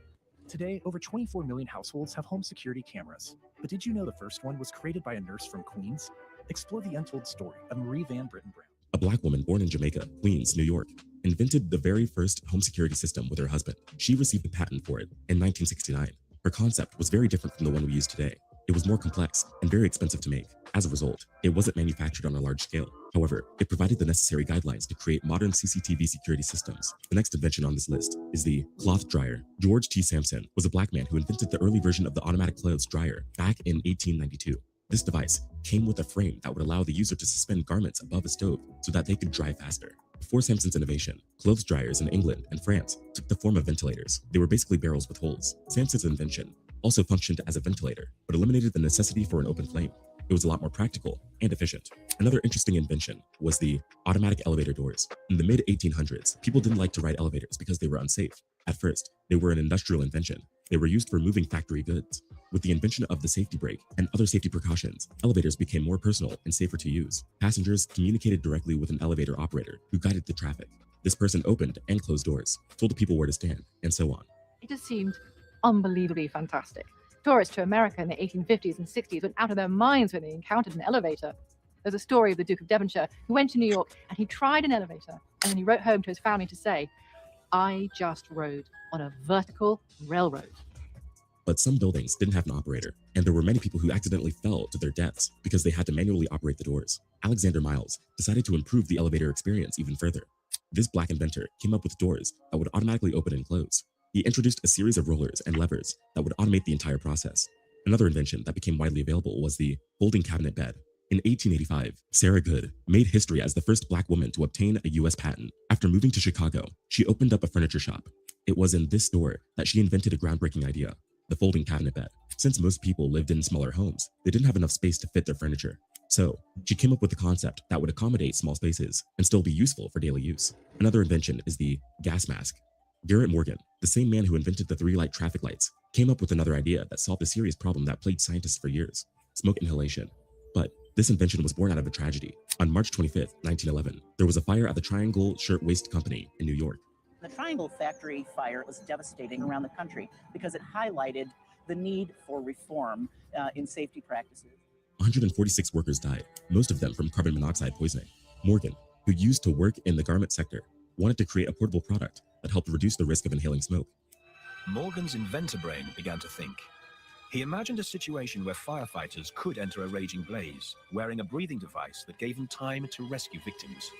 Today, over 24 million households have home security cameras. But did you know the first one was created by a nurse from Queens? Explore the untold story of Marie Van Britten Brown. A Black woman born in Jamaica, Queens, New York, invented the very first home security system with her husband. She received a patent for it in 1969. Her concept was very different from the one we use today. It was more complex and very expensive to make. As a result, it wasn't manufactured on a large scale. However, it provided the necessary guidelines to create modern CCTV security systems. The next invention on this list is the cloth dryer. George T. Sampson was a black man who invented the early version of the automatic clothes dryer back in 1892. This device came with a frame that would allow the user to suspend garments above a stove so that they could dry faster. Before Sampson's innovation, clothes dryers in England and France took the form of ventilators. They were basically barrels with holes. Sampson's invention also functioned as a ventilator, but eliminated the necessity for an open flame. It was a lot more practical and efficient. Another interesting invention was the automatic elevator doors. In the mid-1800s, people didn't like to ride elevators because they were unsafe. At first, they were an industrial invention. They were used for moving factory goods. With the invention of the safety brake and other safety precautions, elevators became more personal and safer to use. Passengers communicated directly with an elevator operator who guided the traffic. This person opened and closed doors, told the people where to stand, and so on. It just seemed unbelievably fantastic. Tourists to America in the 1850s and 60s went out of their minds when they encountered an elevator. There's a story of the Duke of Devonshire who went to New York and he tried an elevator, and then he wrote home to his family to say, "I just rode on a vertical railroad." But some buildings didn't have an operator, and there were many people who accidentally fell to their deaths because they had to manually operate the doors. Alexander Miles decided to improve the elevator experience even further. This black inventor came up with doors that would automatically open and close. He introduced a series of rollers and levers that would automate the entire process. Another invention that became widely available was the folding cabinet bed. In 1885, Sarah Good made history as the first black woman to obtain a U.S. patent. After moving to Chicago, she opened up a furniture shop. It was in this store that she invented a groundbreaking idea: the folding cabinet bed. Since most people lived in smaller homes, they didn't have enough space to fit their furniture. So, she came up with a concept that would accommodate small spaces and still be useful for daily use. Another invention is the gas mask. Garrett Morgan, the same man who invented the 3-light traffic lights, came up with another idea that solved a serious problem that plagued scientists for years: smoke inhalation. But this invention was born out of a tragedy. On March 25, 1911, there was a fire at the Triangle Shirt Waist Company in New York. The Triangle factory fire was devastating around the country because it highlighted the need for reform in safety practices. 146 workers died, most of them from carbon monoxide poisoning. Morgan, who used to work in the garment sector, wanted to create a portable product that helped reduce the risk of inhaling smoke. Morgan's inventor brain began to think. He imagined a situation where firefighters could enter a raging blaze, wearing a breathing device that gave them time to rescue victims.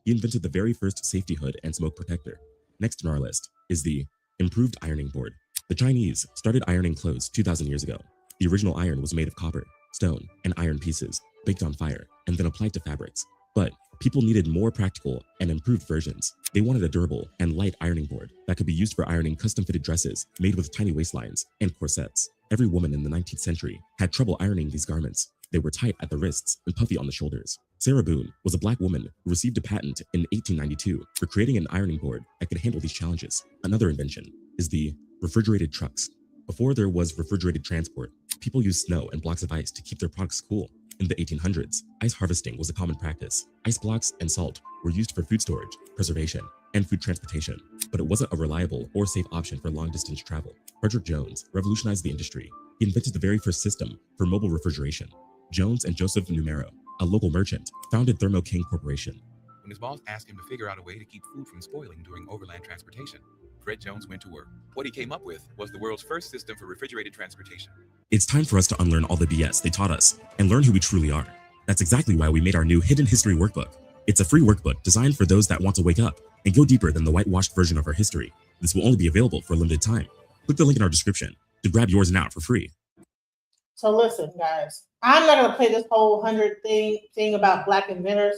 He invented the very first safety hood and smoke protector. Next on our list is the improved ironing board. The Chinese started ironing clothes 2,000 years ago. The original iron was made of copper, stone, and iron pieces, baked on fire, and then applied to fabrics. But people needed more practical and improved versions. They wanted a durable and light ironing board that could be used for ironing custom-fitted dresses made with tiny waistlines and corsets. Every woman in the 19th century had trouble ironing these garments. They were tight at the wrists and puffy on the shoulders. Sarah Boone was a black woman who received a patent in 1892 for creating an ironing board that could handle these challenges. Another invention is the refrigerated trucks. Before there was refrigerated transport, people used snow and blocks of ice to keep their products cool. In the 1800s, ice harvesting was a common practice. Ice blocks and salt were used for food storage, preservation, and food transportation, but it wasn't a reliable or safe option for long-distance travel. Frederick Jones revolutionized the industry. He invented the very first system for mobile refrigeration. Jones and Joseph Numero, a local merchant, founded Thermo King Corporation. When his boss asked him to figure out a way to keep food from spoiling during overland transportation, Fred Jones went to work. What he came up with was the world's first system for refrigerated transportation. It's time for us to unlearn all the BS they taught us and learn who we truly are. That's exactly why we made our new Hidden History Workbook. It's a free workbook designed for those that want to wake up and go deeper than the whitewashed version of our history. This will only be available for a limited time. Click the link in our description to grab yours now for free. So listen, guys, I'm not going to play this whole 100 thing about Black inventors.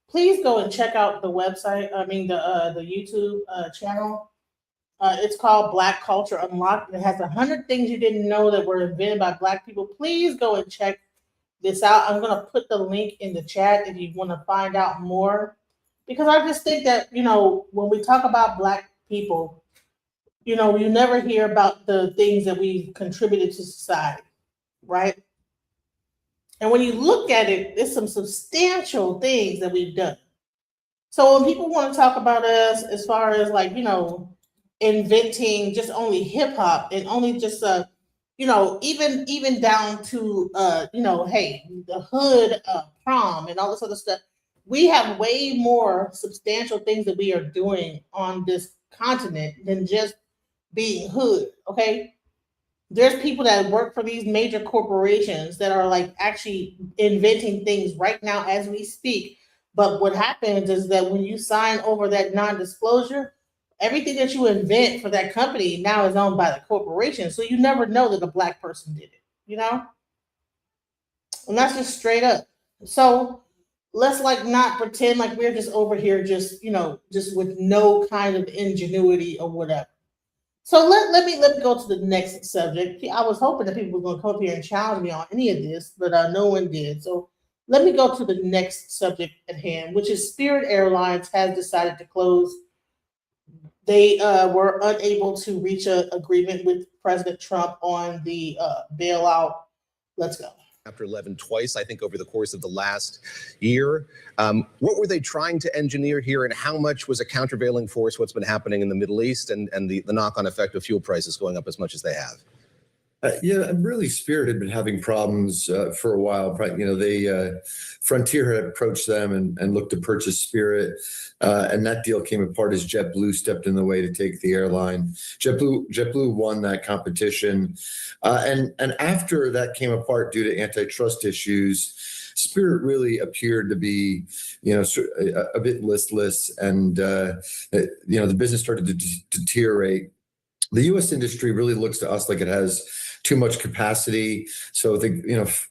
Please go and check out the website. The YouTube channel. It's called Black Culture Unlocked. It has 100 things you didn't know that were invented by Black people. Please go and check this out. I'm going to put the link in the chat if you want to find out more. Because I just think that, when we talk about Black people, you never hear about the things that we've contributed to society, right? And when you look at it, there's some substantial things that we've done. So when people want to talk about us as far as inventing just only hip hop and only just even down to hey, the hood prom and all this other stuff, we have way more substantial things that we are doing on this continent than just being hood. Okay, There's people that work for these major corporations that are like actually inventing things right now as we speak. But what happens is that when you sign over that non-disclosure, everything that you invent for that company now is owned by the corporation. So you never know that a black person did it, you know? And that's just straight up. So let's like not pretend like we're just over here just, just with no kind of ingenuity or whatever. So let me go to the next subject. I was hoping that people were going to come up here and challenge me on any of this, but no one did. So let me go to the next subject at hand, which is Spirit Airlines has decided to close. They were unable to reach an agreement with President Trump on the bailout. Let's go. Chapter 11 twice, I think, over the course of the last year. What were they trying to engineer here, and how much was a countervailing force what's been happening in the Middle East and the knock-on effect of fuel prices going up as much as they have? Yeah, really, Spirit had been having problems for a while. Frontier had approached them and looked to purchase Spirit, and that deal came apart as JetBlue stepped in the way to take the airline. JetBlue won that competition, and after that came apart due to antitrust issues, Spirit really appeared to be, a bit listless, and the business started to deteriorate. The U.S. industry really looks to us like it has too much capacity. So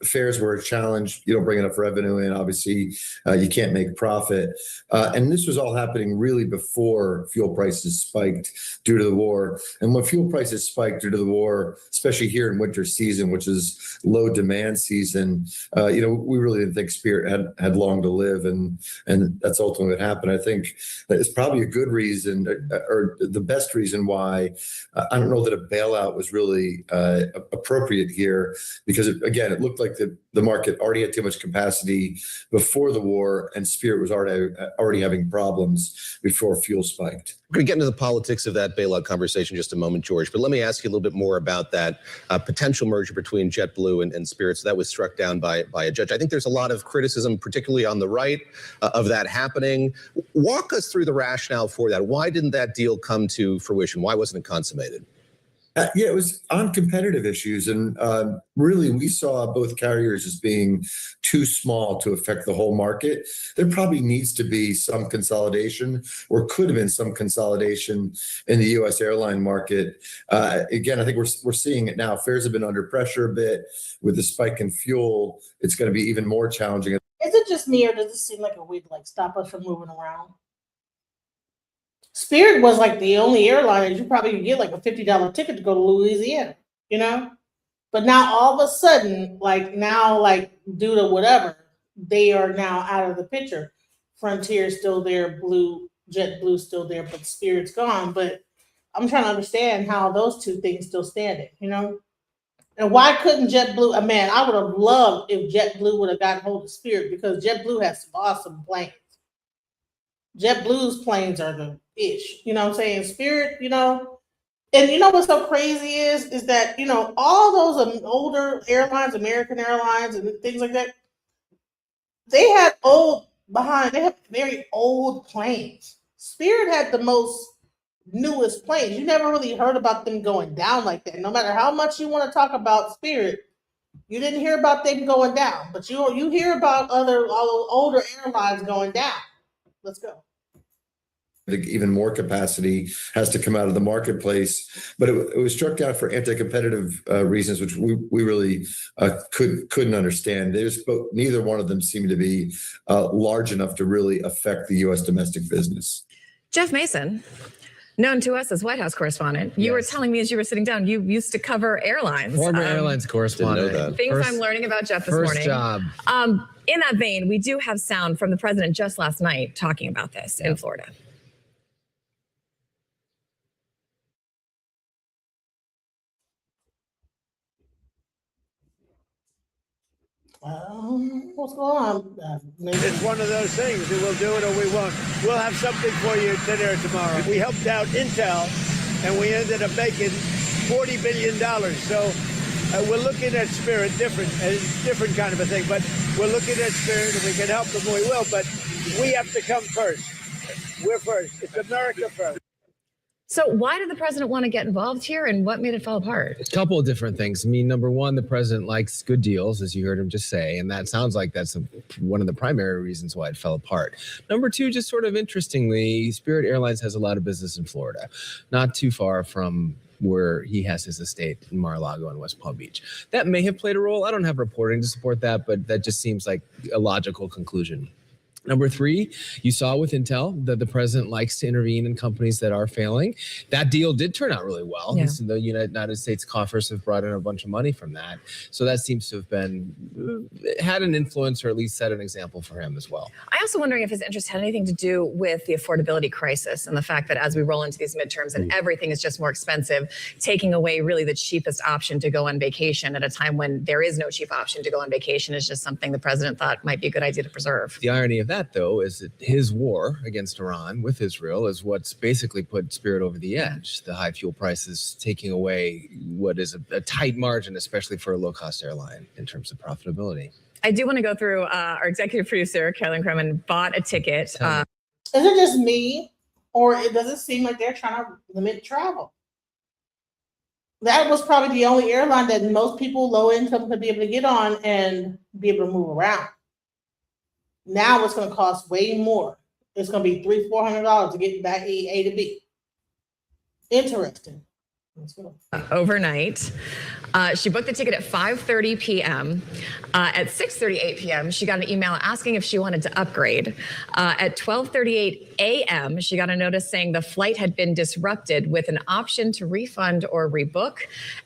fares were a challenge. You don't bring enough revenue in, obviously, you can't make profit. And this was all happening really before fuel prices spiked due to the war. And when fuel prices spiked due to the war, especially here in winter season, which is low demand season, we really didn't think Spirit had long to live. And that's ultimately what happened. I think that it's probably a good reason, or the best reason why I don't know that a bailout was really appropriate here, because it looked like the market already had too much capacity before the war, and Spirit was already having problems before fuel spiked. We're going to get into the politics of that bailout conversation in just a moment, George, but let me ask you a little bit more about that potential merger between JetBlue and Spirit. So that was struck down by a judge. I think there's a lot of criticism, particularly on the right, of that happening. Walk us through the rationale for that. Why didn't that deal come to fruition? Why wasn't it consummated? It was on competitive issues. And really, we saw both carriers as being too small to affect the whole market. There probably needs to be some consolidation, or could have been some consolidation in the U.S. airline market. I think we're seeing it now. Fares have been under pressure a bit with the spike in fuel. It's going to be even more challenging. Is it just me, or does it seem like a way to stop us from moving around? Spirit was like the only airline that you probably could get like a $50 ticket to go to Louisiana, But now all of a sudden, due to whatever, they are now out of the picture. Frontier's still there, JetBlue's still there, but Spirit's gone. But I'm trying to understand how those two things still standing, And why couldn't JetBlue? I would have loved if JetBlue would have gotten hold of Spirit, because JetBlue has some awesome planes. JetBlue's planes are the ish, you know what I'm saying? Spirit, and what's so crazy is that, all those older airlines, American Airlines and things like that, they have very old planes. Spirit had the most newest planes. You never really heard about them going down like that. No matter how much you want to talk about Spirit, you didn't hear about them going down, but you hear about all those older airlines going down. Let's go. Even more capacity has to come out of the marketplace, but it was struck down for anti-competitive reasons, which we really couldn't understand. Neither one of them seemed to be large enough to really affect the U.S. domestic business. Jeff Mason, known to us as White House correspondent, you were telling me as you were sitting down, you used to cover airlines. Former airlines correspondent. Didn't know that. Things I'm learning about Jeff this morning. First job. In that vein, we do have sound from the president just last night talking about this in Florida. What's going on? It's one of those things. We'll do it or we won't. We'll have something for you today or tomorrow. We helped out Intel, and we ended up making $40 billion. So we're looking at Spirit different kind of a thing. But we're looking at Spirit, and we can help them. We will. But we have to come first. We're first. It's America first. So why did the president want to get involved here, and what made it fall apart? A couple of different things. I mean, number one, the president likes good deals, as you heard him just say, and that sounds like that's one of the primary reasons why it fell apart. Number two, just sort of interestingly, Spirit Airlines has a lot of business in Florida, not too far from where he has his estate in Mar-a-Lago and West Palm Beach. That may have played a role. I don't have reporting to support that, but that just seems like a logical conclusion. Number three, you saw with Intel that the president likes to intervene in companies that are failing. That deal did turn out really well. Yeah. The United States coffers have brought in a bunch of money from that. So that seems to have had an influence, or at least set an example for him as well. I also wondering if his interest had anything to do with the affordability crisis and the fact that as we roll into these midterms and everything is just more expensive, taking away really the cheapest option to go on vacation at a time when there is no cheap option to go on vacation is just something the president thought might be a good idea to preserve. The irony of that, though, is that his war against Iran with Israel is what's basically put Spirit over the edge. The high fuel prices taking away what is a tight margin, especially for a low-cost airline in terms of profitability. I do want to go through our executive producer, Carolyn Kremen, bought a ticket. Is it just me, or does it seem like they're trying to limit travel? That was probably the only airline that most people low income could be able to get on and be able to move around. Now it's going to cost way more. It's going to be $300-400 to get back A to B. Interesting. Let's go. Overnight. She booked the ticket at 5:30 p.m. At 6:38 p.m., she got an email asking if she wanted to upgrade. At 12:38 a.m., she got a notice saying the flight had been disrupted with an option to refund or rebook.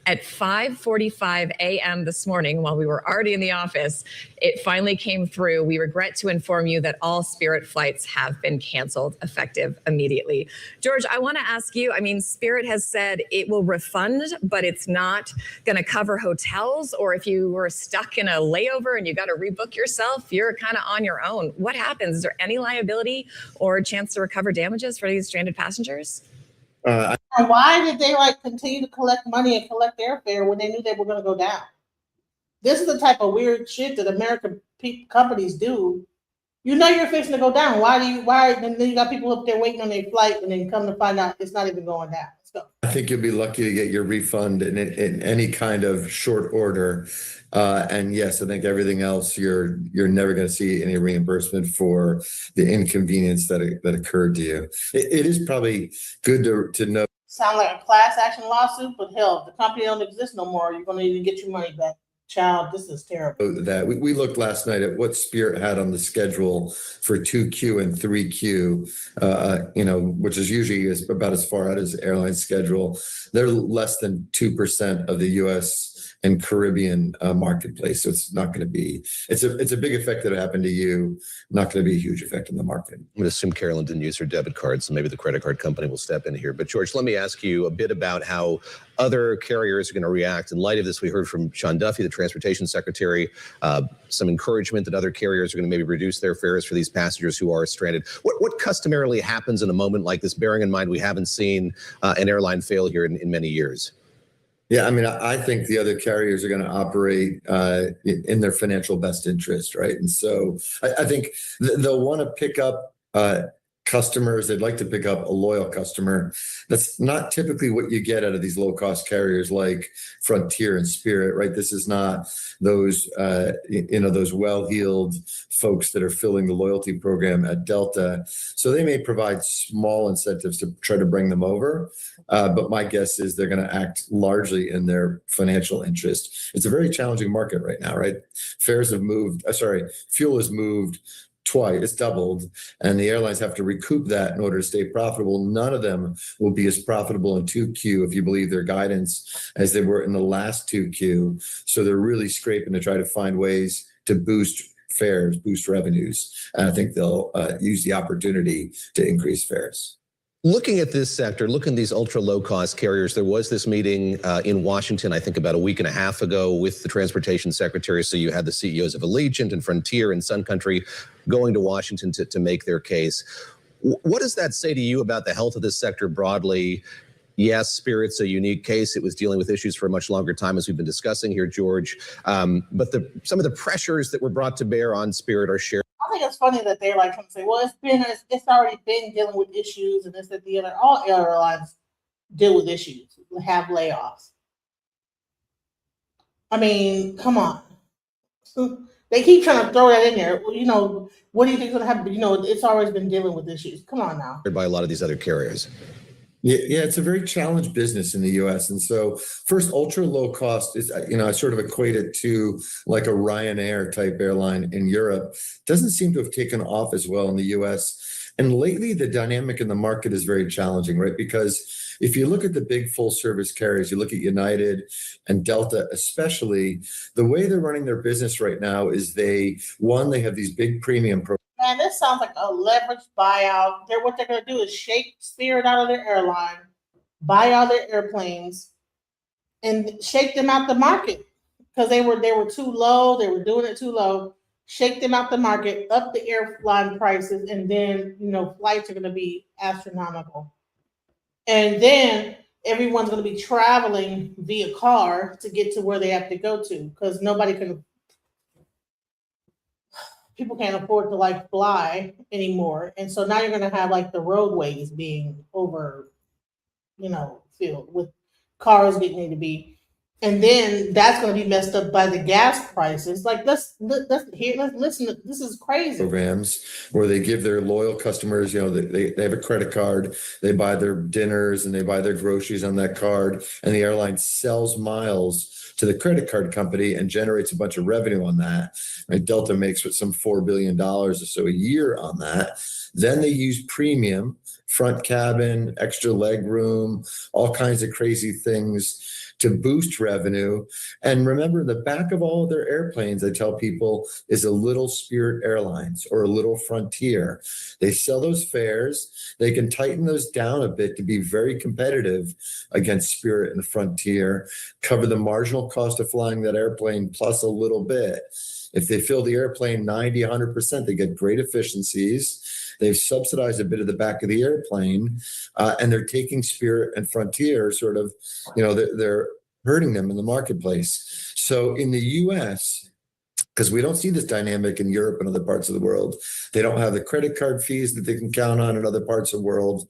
At 5:45 a.m. this morning, while we were already in the office, it finally came through. We regret to inform you that all Spirit flights have been canceled, effective immediately. George, I want to ask you, I mean, Spirit has said it will refund, but it's not going to cover hotels, or if you were stuck in a layover and you got to rebook yourself, you're kind of on your own. What happens? Is there any liability or a chance to recover damages for these stranded passengers? And why did they continue to collect money and collect airfare when they knew they were going to go down? This is the type of weird shit that American companies do. You know you're fixing to go down. And then you got people up there waiting on their flight, and then come to find out it's not even going down. Let's go. I think you'll be lucky to get your refund in any kind of short order. And yes, I think everything else, you're never going to see any reimbursement for the inconvenience that occurred to you. It is probably good to know. Sound like a class action lawsuit, but hell, if the company don't exist no more, you're going to need to get your money back. Child, this is terrible. That we looked last night at what Spirit had on the schedule for 2Q and 3Q, which is usually about as far out as airline schedule. They're less than 2% of the U.S. and Caribbean marketplace, so it's not going to be. It's a big effect that happened to you. Not going to be a huge effect in the market. I'm going to assume Carolyn didn't use her debit card, so maybe the credit card company will step in here. But George, let me ask you a bit about how other carriers are going to react. In light of this, we heard from Sean Duffy, the transportation secretary, some encouragement that other carriers are going to maybe reduce their fares for these passengers who are stranded. What customarily happens in a moment like this, bearing in mind we haven't seen an airline fail here in many years? Yeah, I mean, I think the other carriers are going to operate in their financial best interest, right? And so I think they'll want to pick up customers. They'd like to pick up a loyal customer. That's not typically what you get out of these low-cost carriers like Frontier and Spirit, right? This is not those those well-heeled folks that are filling the loyalty program at Delta. So they may provide small incentives to try to bring them over. But my guess is they're going to act largely in their financial interest. It's a very challenging market right now, right? Fuel has moved twice, it's doubled, and the airlines have to recoup that in order to stay profitable. None of them will be as profitable in 2Q, if you believe their guidance, as they were in the last 2Q. So they're really scraping to try to find ways to boost fares, boost revenues. And I think they'll use the opportunity to increase fares. Looking at this sector, looking at these ultra low-cost carriers, there was this meeting in Washington, I think about a week and a half ago, with the transportation secretary. So you had the CEOs of Allegiant and Frontier and Sun Country going to Washington to make their case. What does that say to you about the health of this sector broadly? Yes, Spirit's a unique case. It was dealing with issues for a much longer time, as we've been discussing here, George. But some of the pressures that were brought to bear on Spirit are shared. I think it's funny that they're say, well, it's already been dealing with issues and this and the other. All airlines deal with issues, have layoffs. I mean, come on. They keep trying to throw that in there. Well, you know, what do you think is going to happen? You know, it's always been dealing with issues. Come on now. By a lot of these other carriers. Yeah, it's a very challenged business in the U.S. And so, first, ultra low cost is, I sort of equate it to like a Ryanair type airline in Europe. Doesn't seem to have taken off as well in the U.S. And lately, the dynamic in the market is very challenging, right? Because if you look at the big full service carriers, you look at United and Delta especially, the way they're running their business right now is they have these big premium programs. Man, this sounds like a leveraged buyout. What they're going to do is shake Spirit out of their airline, buy all their airplanes, and shake them out the market because they were too low. They were doing it too low. Shake them out the market, up the airline prices, and then flights are going to be astronomical. And then everyone's going to be traveling via car to get to where they have to go to because people can't afford to fly anymore. And so now you're going to have the roadways being filled with cars getting need to be. And then that's going to be messed up by the gas prices. Let's listen. This is crazy. Programs where they give their loyal customers, they have a credit card, they buy their dinners and they buy their groceries on that card, and the airline sells miles to the credit card company and generates a bunch of revenue on that. Right? Delta makes some $4 billion or so a year on that. Then they use premium, front cabin, extra leg room, all kinds of crazy things to boost revenue. And remember, in the back of all of their airplanes, I tell people, is a little Spirit Airlines or a little Frontier. They sell those fares. They can tighten those down a bit to be very competitive against Spirit and Frontier, cover the marginal cost of flying that airplane plus a little bit. If they fill the airplane 90, 100%, they get great efficiencies. They've subsidized a bit of the back of the airplane, and they're taking Spirit and Frontier sort of, they're hurting them in the marketplace. So in the U.S., because we don't see this dynamic in Europe and other parts of the world, they don't have the credit card fees that they can count on in other parts of the world.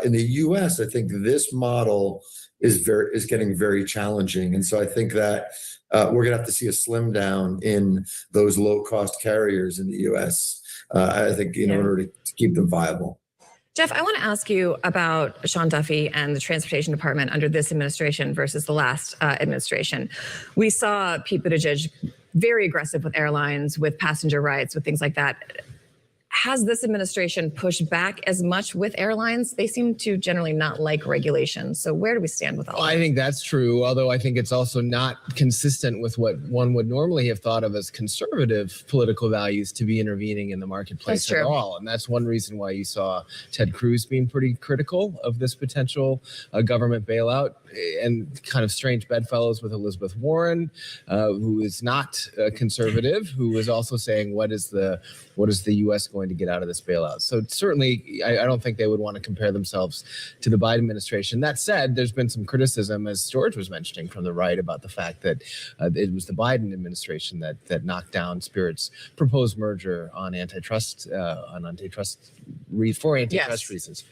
In the U.S., I think this model is getting very challenging. And so I think that we're going to have to see a slim down in those low-cost carriers in the U.S., I think, in order to keep them viable. Jeff, I want to ask you about Sean Duffy and the Transportation Department under this administration versus the last administration. We saw Pete Buttigieg very aggressive with airlines, with passenger rights, with things like that. Has this administration pushed back as much with airlines? They seem to generally not like regulations. So where do we stand with all that? I think that's true, although I think it's also not consistent with what one would normally have thought of as conservative political values to be intervening in the marketplace at all. And that's one reason why you saw Ted Cruz being pretty critical of this potential government bailout, and kind of strange bedfellows with Elizabeth Warren, who is not conservative, who is also saying, what is the U.S. going to get out of this bailout? So certainly, I don't think they would want to compare themselves to the Biden administration. That said, there's been some criticism, as George was mentioning, from the right about the fact that it was the Biden administration that knocked down Spirit's proposed merger on antitrust reasons.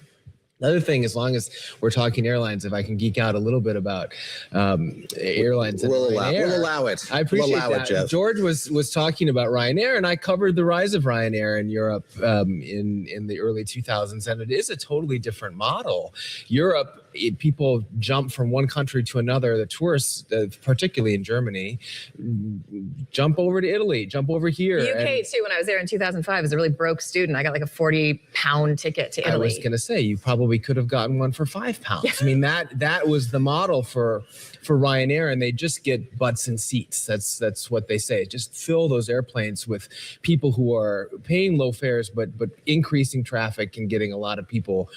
The other thing, as long as we're talking airlines, if I can geek out a little bit about airlines, we'll allow it. I appreciate that. Jeff. George was talking about Ryanair, and I covered the rise of Ryanair in Europe in the early 2000s, and it is a totally different model. Europe, people jump from one country to another. The tourists, particularly in Germany, jump over to Italy, jump over here. The UK too. When I was there in 2005, as a really broke student, I got like a £40 ticket to Italy. I was going to say, you probably could have gotten one for £5. Yeah. I mean, that was the model for Ryanair, and they just get butts in seats. That's what they say. Just fill those airplanes with people who are paying low fares, but increasing traffic and getting a lot of people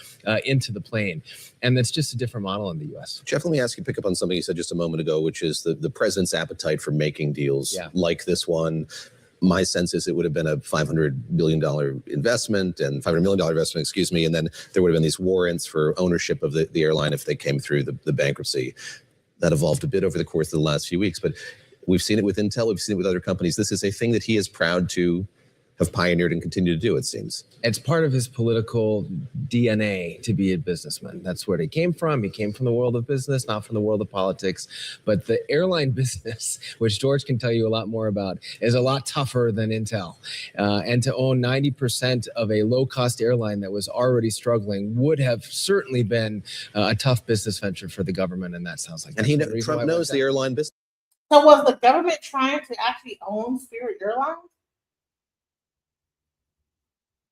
into the plane. And that's just a different model in the U.S. Jeff, let me ask you, pick up on something you said just a moment ago, which is the president's appetite for making deals like this one. My sense is it would have been a $500 billion investment and $500 million investment, excuse me. And then there would have been these warrants for ownership of the airline if they came through the bankruptcy. That evolved a bit over the course of the last few weeks, but we've seen it with Intel. We've seen it with other companies. This is a thing that he is proud to pioneered and continue to do, it seems. It's part of his political DNA to be a businessman. That's where he came from. He came from the world of business, not from the world of politics. But the airline business, which George can tell you a lot more about, is a lot tougher than Intel. And to own 90% of a low-cost airline that was already struggling would have certainly been a tough business venture for the government. And that sounds like Trump knows the airline business. So was the government trying to actually own Spirit Airlines?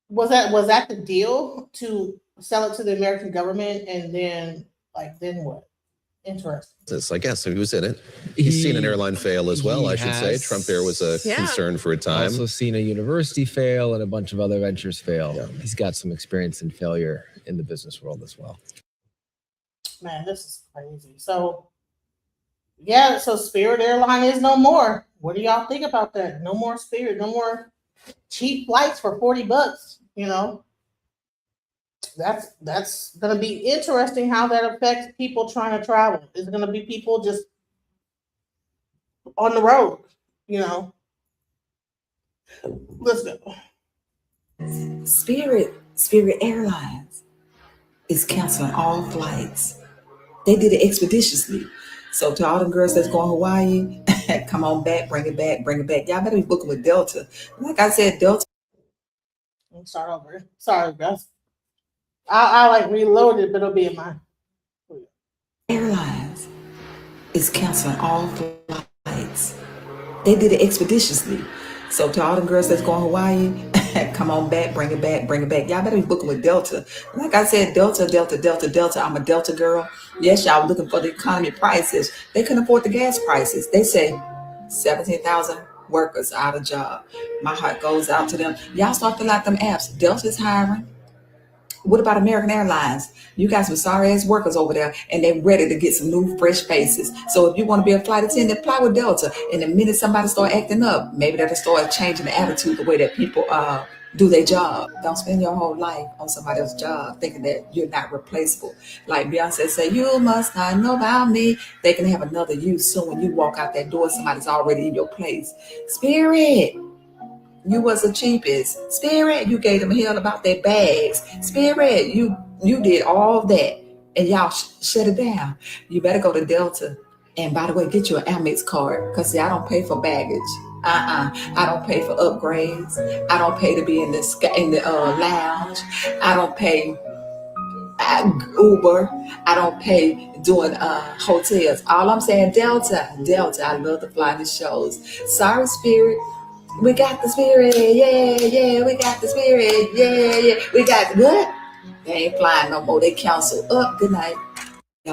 Was that the deal, to sell it to the American government, and then what? Interesting. I guess he was in it. He's seen an airline fail as well, I should say. Trump Air was a concern for a time. Also seen a university fail and a bunch of other ventures fail. Yeah. He's got some experience in failure in the business world as well. Man, this is crazy. So Spirit Airline is no more. What do y'all think about that? No more Spirit, no more cheap flights for $40. You know, that's gonna be interesting how that affects people trying to travel. Is it gonna be people just on the road? You know, let's go. Spirit Airlines is canceling all flights. They did it expeditiously. So to all the girls that's going to Hawaii, come on back, bring it back. Y'all better be booking with Delta. Like I said, Delta. I'm start over. Sorry, guys. I reloaded, but it'll be in my Airlines is canceling all flights. They did it expeditiously. So to all the girls that's going to Hawaii, come on back, bring it back. Y'all better be booking with Delta. Like I said, Delta. I'm a Delta girl. Yes, y'all looking for the economy prices. They couldn't afford the gas prices. They say 17,000 workers out of job. My heart goes out to them. Y'all start filling out them apps. Delta's hiring. What about American Airlines? You got some sorry ass workers over there, and they're ready to get some new, fresh faces. So if you want to be a flight attendant, apply with Delta. And the minute somebody start acting up, maybe that'll start changing the attitude, the way that people do their job. Don't spend your whole life on somebody else's job thinking that you're not replaceable. Like Beyonce said, you must not know about me. They can have another you soon when you walk out that door, somebody's already in your place. Spirit. You was the cheapest. Spirit, you gave them hell about their bags. Spirit, you did all that, and y'all shut it down. You better go to Delta. And by the way, get you an Amex card, because see, I don't pay for baggage. I don't pay for upgrades. I don't pay to be in the lounge. I don't pay Uber. I don't pay doing hotels. All I'm saying, Delta. I love to fly the shows. Sorry, Spirit. We got the Spirit, yeah, we got the Spirit, yeah, we got what? They ain't flying no more, they cancel. Good night.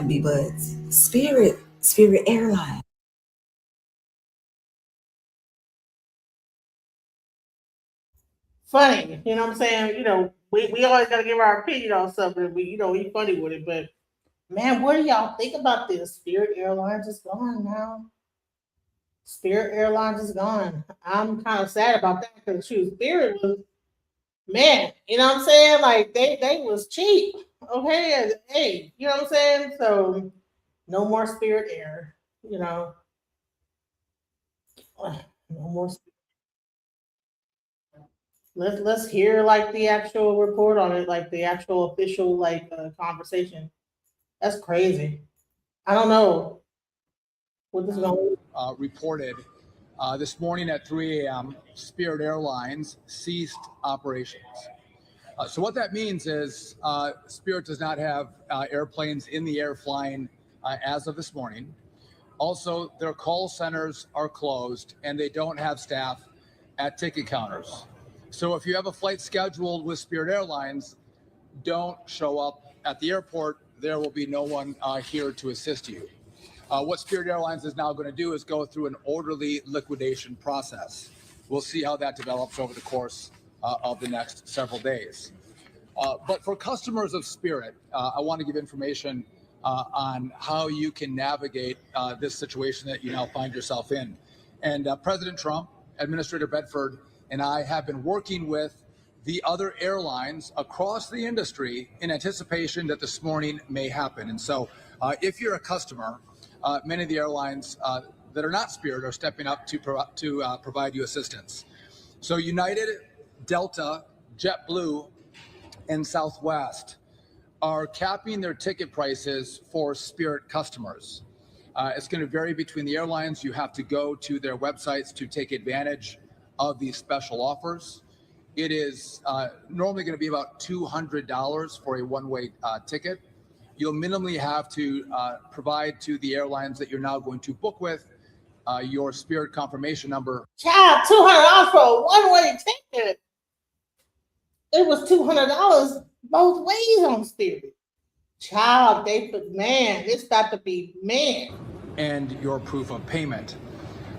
Be buds. Spirit Airlines. Funny, you know what I'm saying? You know, we always gotta give our opinion on something. We funny with it, but man, what do y'all think about this? Spirit Airlines is gone now. Spirit Airlines is gone. I'm kind of sad about that because Spirit was, man, you know what I'm saying? Like they was cheap. Okay, hey, you know what I'm saying? So no more Spirit Air, you know. No more. Let's hear like the actual report on it, like the actual official conversation. That's crazy. I don't know what this is going to reported this morning at 3 a.m., Spirit Airlines ceased operations. So what that means is Spirit does not have airplanes in the air flying as of this morning. Also, their call centers are closed and they don't have staff at ticket counters. So if you have a flight scheduled with Spirit Airlines, don't show up at the airport. There will be no one here to assist you. What Spirit Airlines is now going to do is go through an orderly liquidation process. We'll see how that develops over the course of the next several days. But for customers of Spirit, I want to give information on how you can navigate this situation that you now find yourself in. And President Trump, Administrator Bedford, and I have been working with the other airlines across the industry in anticipation that this morning may happen. And so if you're a customer, many of the airlines that are not Spirit are stepping up to provide you assistance. So United Delta, JetBlue, and Southwest are capping their ticket prices for Spirit customers. It's going to vary between the airlines. You have to go to their websites to take advantage of these special offers. It is normally going to be about $200 for a one-way ticket. You'll minimally have to provide to the airlines that you're now going to book with your Spirit confirmation number. Child, $200 for a one-way ticket. It was $200 both ways on Spirit. Child, it's got to be, And your proof of payment.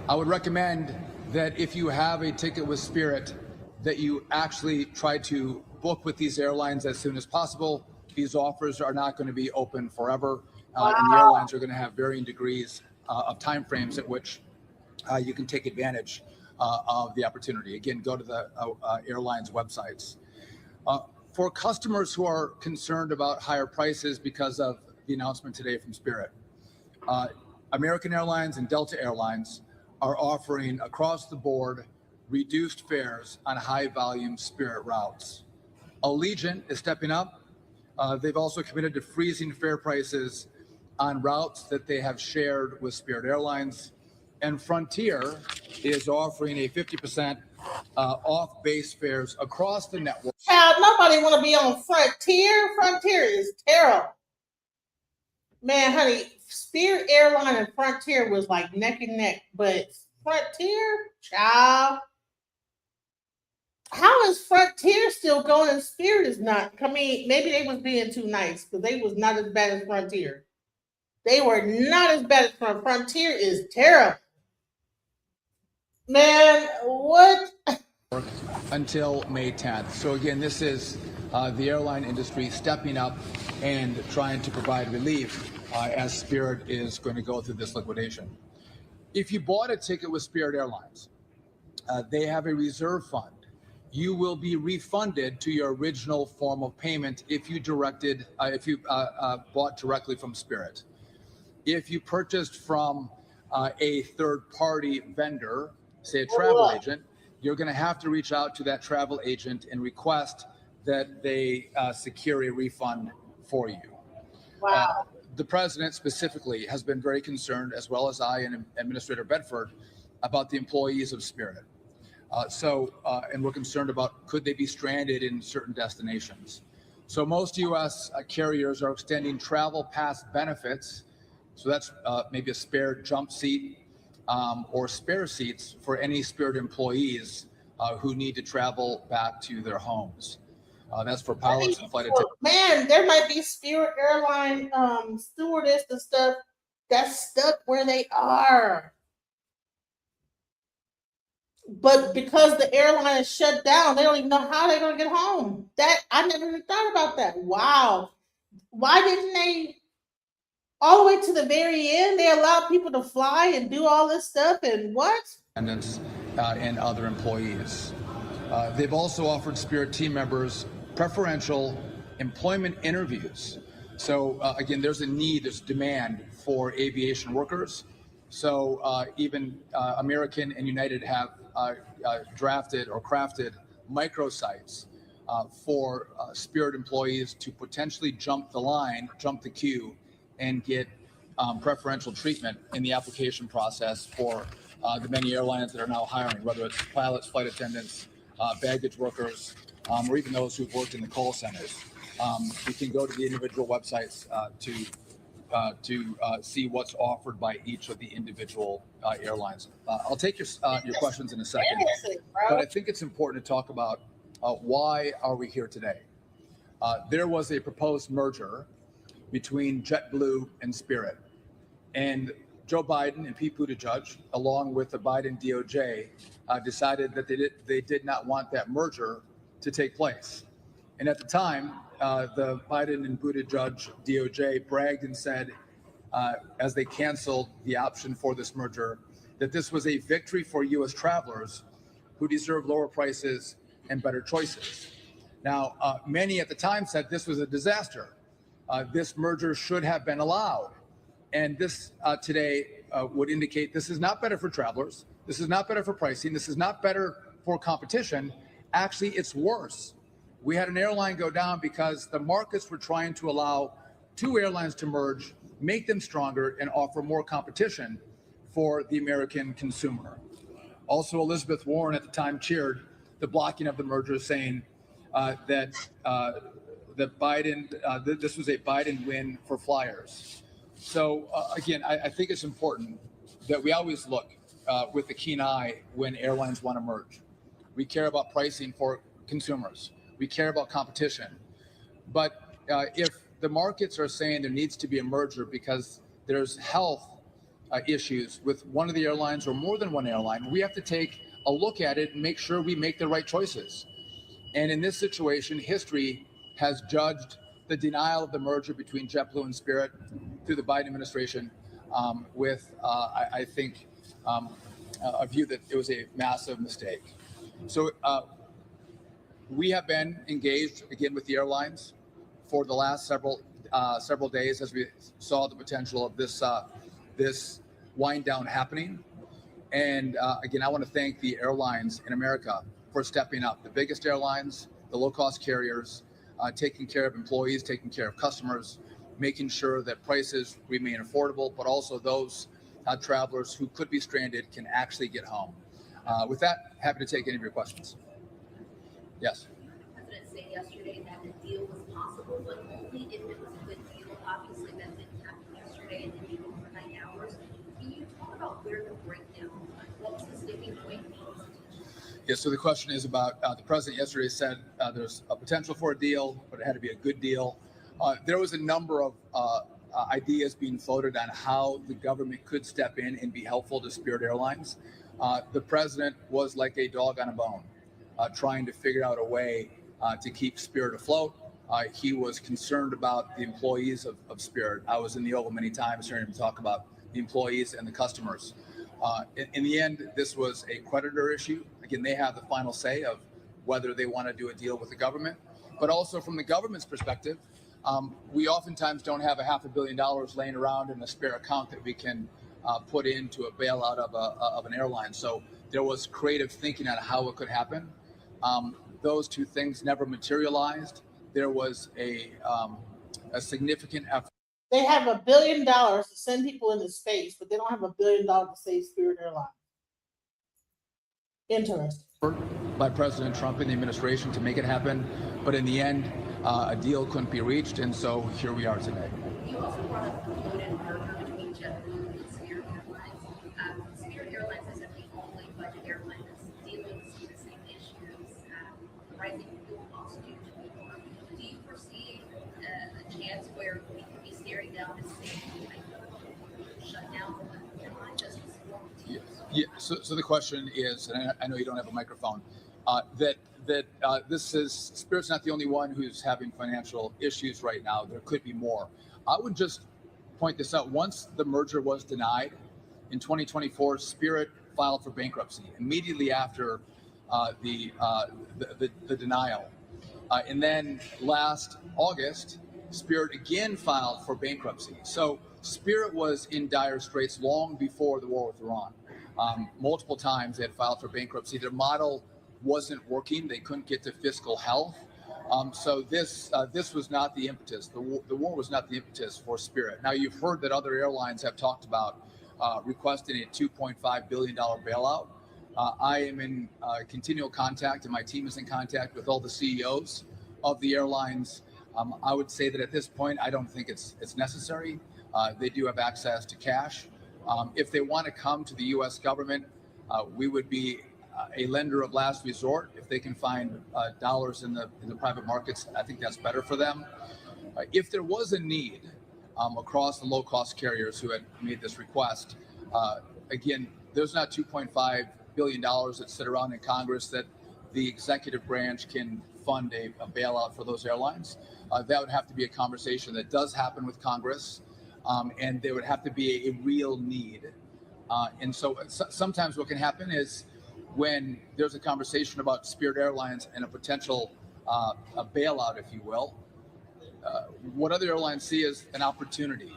I would recommend that if you have a ticket with Spirit, that you actually try to book with these airlines as soon as possible. These offers are not going to be open forever, and the airlines are going to have varying degrees of time frames at which you can take advantage of the opportunity. Again, go to the airlines websites. For customers who are concerned about higher prices because of the announcement today from Spirit, American Airlines and Delta Airlines are offering across the board reduced fares on high volume Spirit routes. Allegiant is stepping up. They've also committed to freezing fare prices on routes that they have shared with Spirit Airlines. And Frontier is offering a 50% off base fares across the network. Child, nobody want to be on Frontier. Frontier is terrible. Man, honey, Spirit Airline and Frontier was like neck and neck, but Frontier, child. How is Frontier still going and Spirit is not? I mean, maybe they was being too nice because they was not as bad as Frontier. They were not as bad as Frontier. Frontier is terrible. Man, what? Until May 10th. So again, this is the airline industry stepping up and trying to provide relief as Spirit is going to go through this liquidation. If you bought a ticket with Spirit Airlines, they have a reserve fund. You will be refunded to your original form of payment if you bought directly from Spirit. If you purchased from a third-party vendor, say a travel agent, you're going to have to reach out to that travel agent and request that they secure a refund for you. Wow. The president specifically has been very concerned, as well as I and Administrator Bedford, about the employees of Spirit. And we're concerned about could they be stranded in certain destinations. So most U.S. carriers are extending travel pass benefits. So that's maybe a spare jump seat or spare seats for any Spirit employees who need to travel back to their homes. That's for pilots and flight attendants. Man, there might be Spirit Airline stewardess and stuff that's stuck where they are. But because the airline is shut down, they don't even know how they're going to get home. That I never even thought about that. Wow. Why didn't they, all the way to the very end, they allowed people to fly and do all this stuff and what? And other employees. They've also offered Spirit team members preferential employment interviews. So again, there's a demand for aviation workers. So even American and United have drafted or crafted microsites for Spirit employees to potentially jump the queue, and get preferential treatment in the application process for the many airlines that are now hiring, whether it's pilots, flight attendants, baggage workers, or even those who've worked in the call centers. You can go to the individual websites to see what's offered by each of the individual airlines. I'll take your questions in a second, but I think it's important to talk about why are we here today. There was a proposed merger between JetBlue and Spirit, and Joe Biden and Pete Buttigieg, along with the Biden DOJ, decided that they did not want that merger to take place. And at the time, the Biden and Buttigieg DOJ bragged and said, as they canceled the option for this merger, that this was a victory for U.S. travelers who deserve lower prices and better choices. Now, many at the time said this was a disaster. This merger should have been allowed. And this today would indicate this is not better for travelers. This is not better for pricing. This is not better for competition. Actually, it's worse. We had an airline go down because the markets were trying to allow two airlines to merge, make them stronger, and offer more competition for the American consumer. Also, Elizabeth Warren at the time cheered the blocking of the merger, saying that this was a Biden win for flyers. So again, I think it's important that we always look with a keen eye when airlines want to merge. We care about pricing for consumers. We care about competition. But if the markets are saying there needs to be a merger because there's health issues with one of the airlines or more than one airline, we have to take a look at it and make sure we make the right choices. And in this situation, history has judged the denial of the merger between JetBlue and Spirit through the Biden administration with, I think, a view that it was a massive mistake. So we have been engaged again with the airlines for the last several days as we saw the potential of this wind down happening. And again, I want to thank the airlines in America for stepping up. The biggest airlines, the low-cost carriers, taking care of employees, taking care of customers, making sure that prices remain affordable, but also those travelers who could be stranded can actually get home. With that, happy to take any of your questions. Yes. The president said yesterday that the deal was possible, but only if it was a good deal. Obviously, that didn't happen yesterday, and then even overnight hours. Can you talk about where the breakdown was? What was the sticking point? Yeah, so the question is about the president yesterday said there's a potential for a deal, but it had to be a good deal. There was a number of ideas being floated on how the government could step in and be helpful to Spirit Airlines. The president was like a dog on a bone, trying to figure out a way to keep Spirit afloat. He was concerned about the employees of Spirit. I was in the Oval many times hearing him talk about the employees and the customers. In the end, this was a creditor issue. Again, they have the final say of whether they want to do a deal with the government. But also from the government's perspective, we oftentimes don't have $500 million laying around in a spare account that we can put into a bailout of an airline. So there was creative thinking on how it could happen. Those two things never materialized. There was a significant effort. They have $1 billion to send people into space, but they don't have $1 billion to save Spirit Airlines. Interesting. By President Trump and the administration to make it happen, but in the end, a deal couldn't be reached, and so here we are today. You also brought up the floated merger between JetBlue and Spirit Airlines. Spirit Airlines isn't the only budget airline that's dealing with the same issues, rising fuel costs due to the war. Do you foresee a chance where we could be staring down the same type of shutdown of the airline just as well? Yeah. So the question is, and I know you don't have a microphone, that this is Spirit's not the only one who's having financial issues right now. There could be more. I would just point this out. Once the merger was denied in 2024, Spirit filed for bankruptcy immediately after the denial, and then last August, Spirit again filed for bankruptcy. So Spirit was in dire straits long before the war with Iran. Multiple times they had filed for bankruptcy. Their model wasn't working. They couldn't get to fiscal health. So this was not the impetus. The war was not the impetus for Spirit. Now you've heard that other airlines have talked about requesting a $2.5 billion bailout. I am in continual contact, and my team is in contact with all the CEOs of the airlines. I would say that at this point, I don't think it's necessary. They do have access to cash. If they want to come to the U.S. government, we would be a lender of last resort. If they can find dollars in the private markets, I think that's better for them. If there was a need across the low-cost carriers who had made this request, again, there's not $2.5 billion that sit around in Congress that the executive branch can fund a bailout for those airlines. That would have to be a conversation that does happen with Congress. And there would have to be a real need. And so sometimes what can happen is when there's a conversation about Spirit Airlines and a potential a bailout, if you will, what other airlines see is an opportunity.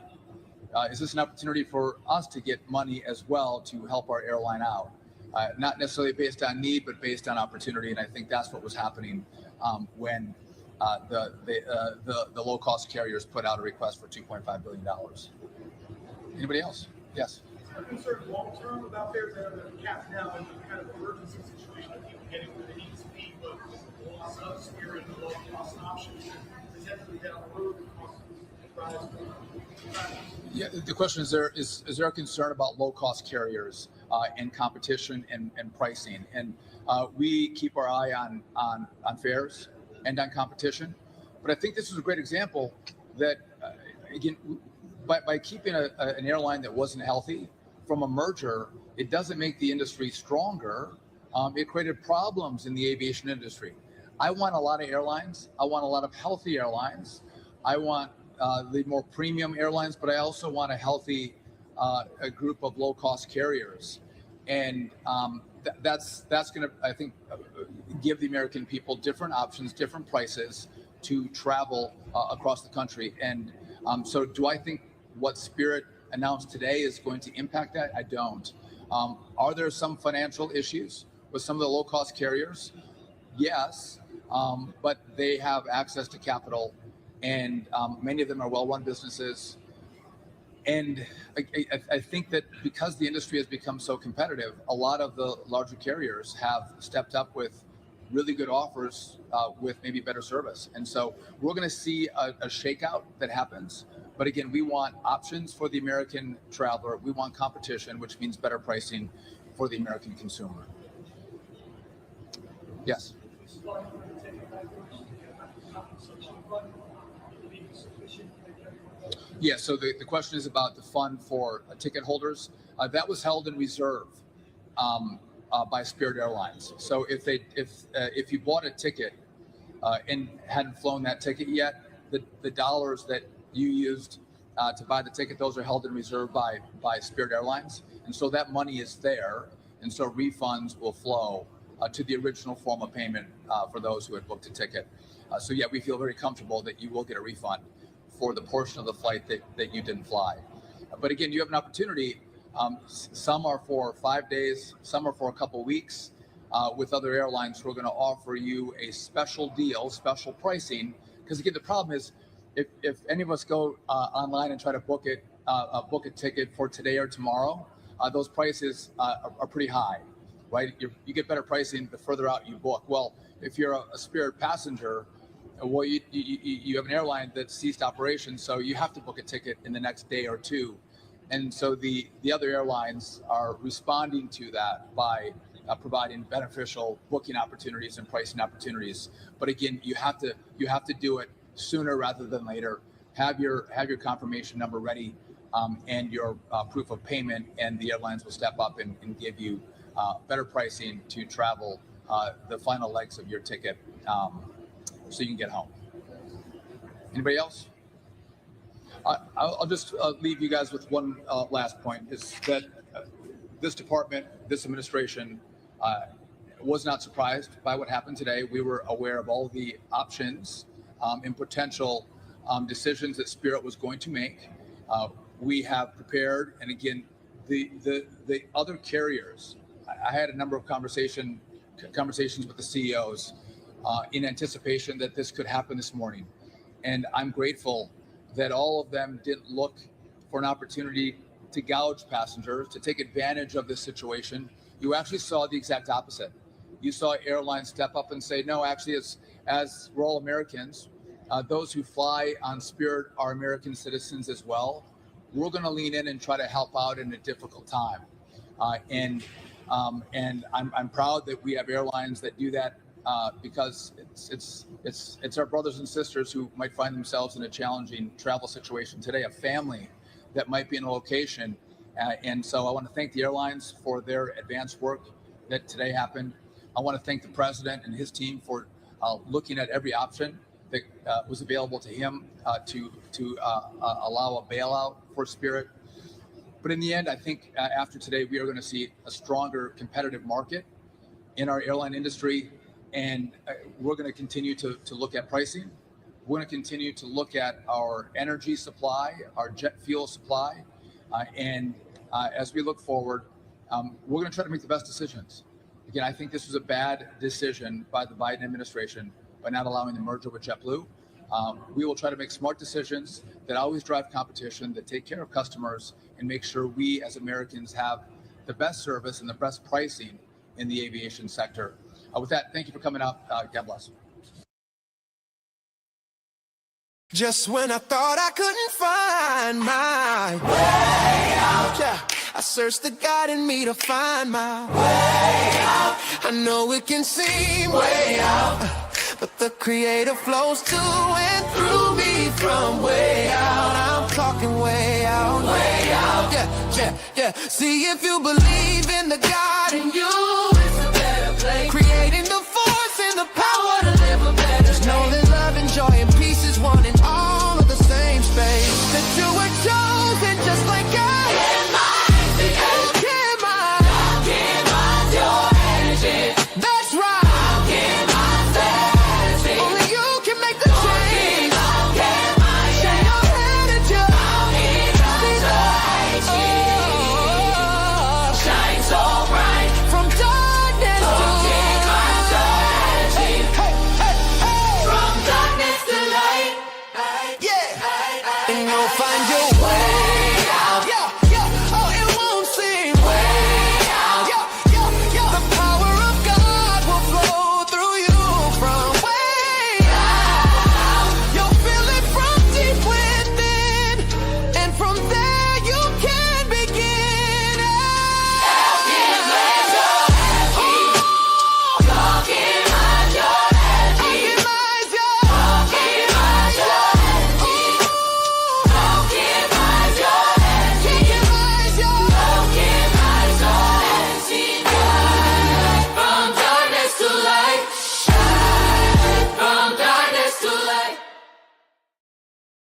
Is this an opportunity for us to get money as well to help our airline out? not necessarily based on need, but based on opportunity. And I think that's what was happening when the low-cost carriers put out a request for $2.5 billion. Anybody else? Yes. Are you concerned long-term about fares that are capped now in kind of emergency situation of people getting where they need to be, but the loss of Spirit and the low-cost options potentially down the road the cost rise? Yeah, the question is there a concern about low-cost carriers and competition and pricing? And we keep our eye on fares and on competition. But I think this is a great example that, again, by keeping an airline that wasn't healthy from a merger, it doesn't make the industry stronger. It created problems in the aviation industry. I want a lot of airlines. I want a lot of healthy airlines. I want the more premium airlines, but I also want a healthy a group of low-cost carriers. And that's going to, I think, give the American people different options, different prices to travel across the country. And so do I think what Spirit announced today is going to impact that? I don't. Are there some financial issues with some of the low-cost carriers? Yes, but they have access to capital, and many of them are well-run businesses. And I think that because the industry has become so competitive, a lot of the larger carriers have stepped up with really good offers with maybe better service. And so we're going to see a shakeout that happens. But again, we want options for the American traveler. We want competition, which means better pricing for the American consumer. Yes. Yeah, so the question is about the fund for ticket holders. That was held in reserve by Spirit Airlines. So if you bought a ticket and hadn't flown that ticket yet, the dollars that you used to buy the ticket, those are held in reserve by Spirit Airlines. And so that money is there. And so refunds will flow to the original form of payment for those who had booked a ticket. So yeah, we feel very comfortable that you will get a refund for the portion of the flight that you didn't fly. But again, you have an opportunity. Some are for 5 days, some are for a couple weeks. With other airlines who are going to offer you a special deal, special pricing. Because again, the problem is if any of us go online and try to book a ticket for today or tomorrow, those prices are pretty high, right? You get better pricing the further out you book. Well, if you're a Spirit passenger, well, you have an airline that ceased operations, so you have to book a ticket in the next day or two. And so the other airlines are responding to that by providing beneficial booking opportunities and pricing opportunities. But again, you have to do it sooner rather than later. Have your confirmation number ready and your proof of payment, and the airlines will step up and give you better pricing to travel the final legs of your ticket so you can get home. Anybody else? I'll just leave you guys with one last point, is that this department, this administration was not surprised by what happened today. We were aware of all the options and potential decisions that Spirit was going to make. We have prepared, and again, the other carriers, I had a number of conversations with the CEOs in anticipation that this could happen this morning. And I'm grateful that all of them didn't look for an opportunity to gouge passengers, to take advantage of this situation. You actually saw the exact opposite. You saw airlines step up and say, no, actually, as we're all Americans, those who fly on Spirit are American citizens as well. We're going to lean in and try to help out in a difficult time. And I'm proud that we have airlines that do that because it's our brothers and sisters who might find themselves in a challenging travel situation today, a family that might be in a location. And so I want to thank the airlines for their advanced work that today happened. I want to thank the president and his team for looking at every option that was available to him to allow a bailout for Spirit. But in the end, I think after today, we are going to see a stronger competitive market in our airline industry. And we're going to continue to look at pricing. We're going to continue to look at our energy supply, our jet fuel supply. And as we look forward, we're going to try to make the best decisions. Again, I think this was a bad decision by the Biden administration by not allowing the merger with JetBlue. We will try to make smart decisions that always drive competition, that take care of customers, and make sure we as Americans have the best service and the best pricing in the aviation sector. With that, thank you for coming out. God bless. Just when I thought I couldn't find my way out, yeah, I searched the God in me to find my way out. I know it can seem way out, but the Creator flows to and through me from way out. I'm talking way out, yeah, yeah, yeah. See, if you believe in the God in you,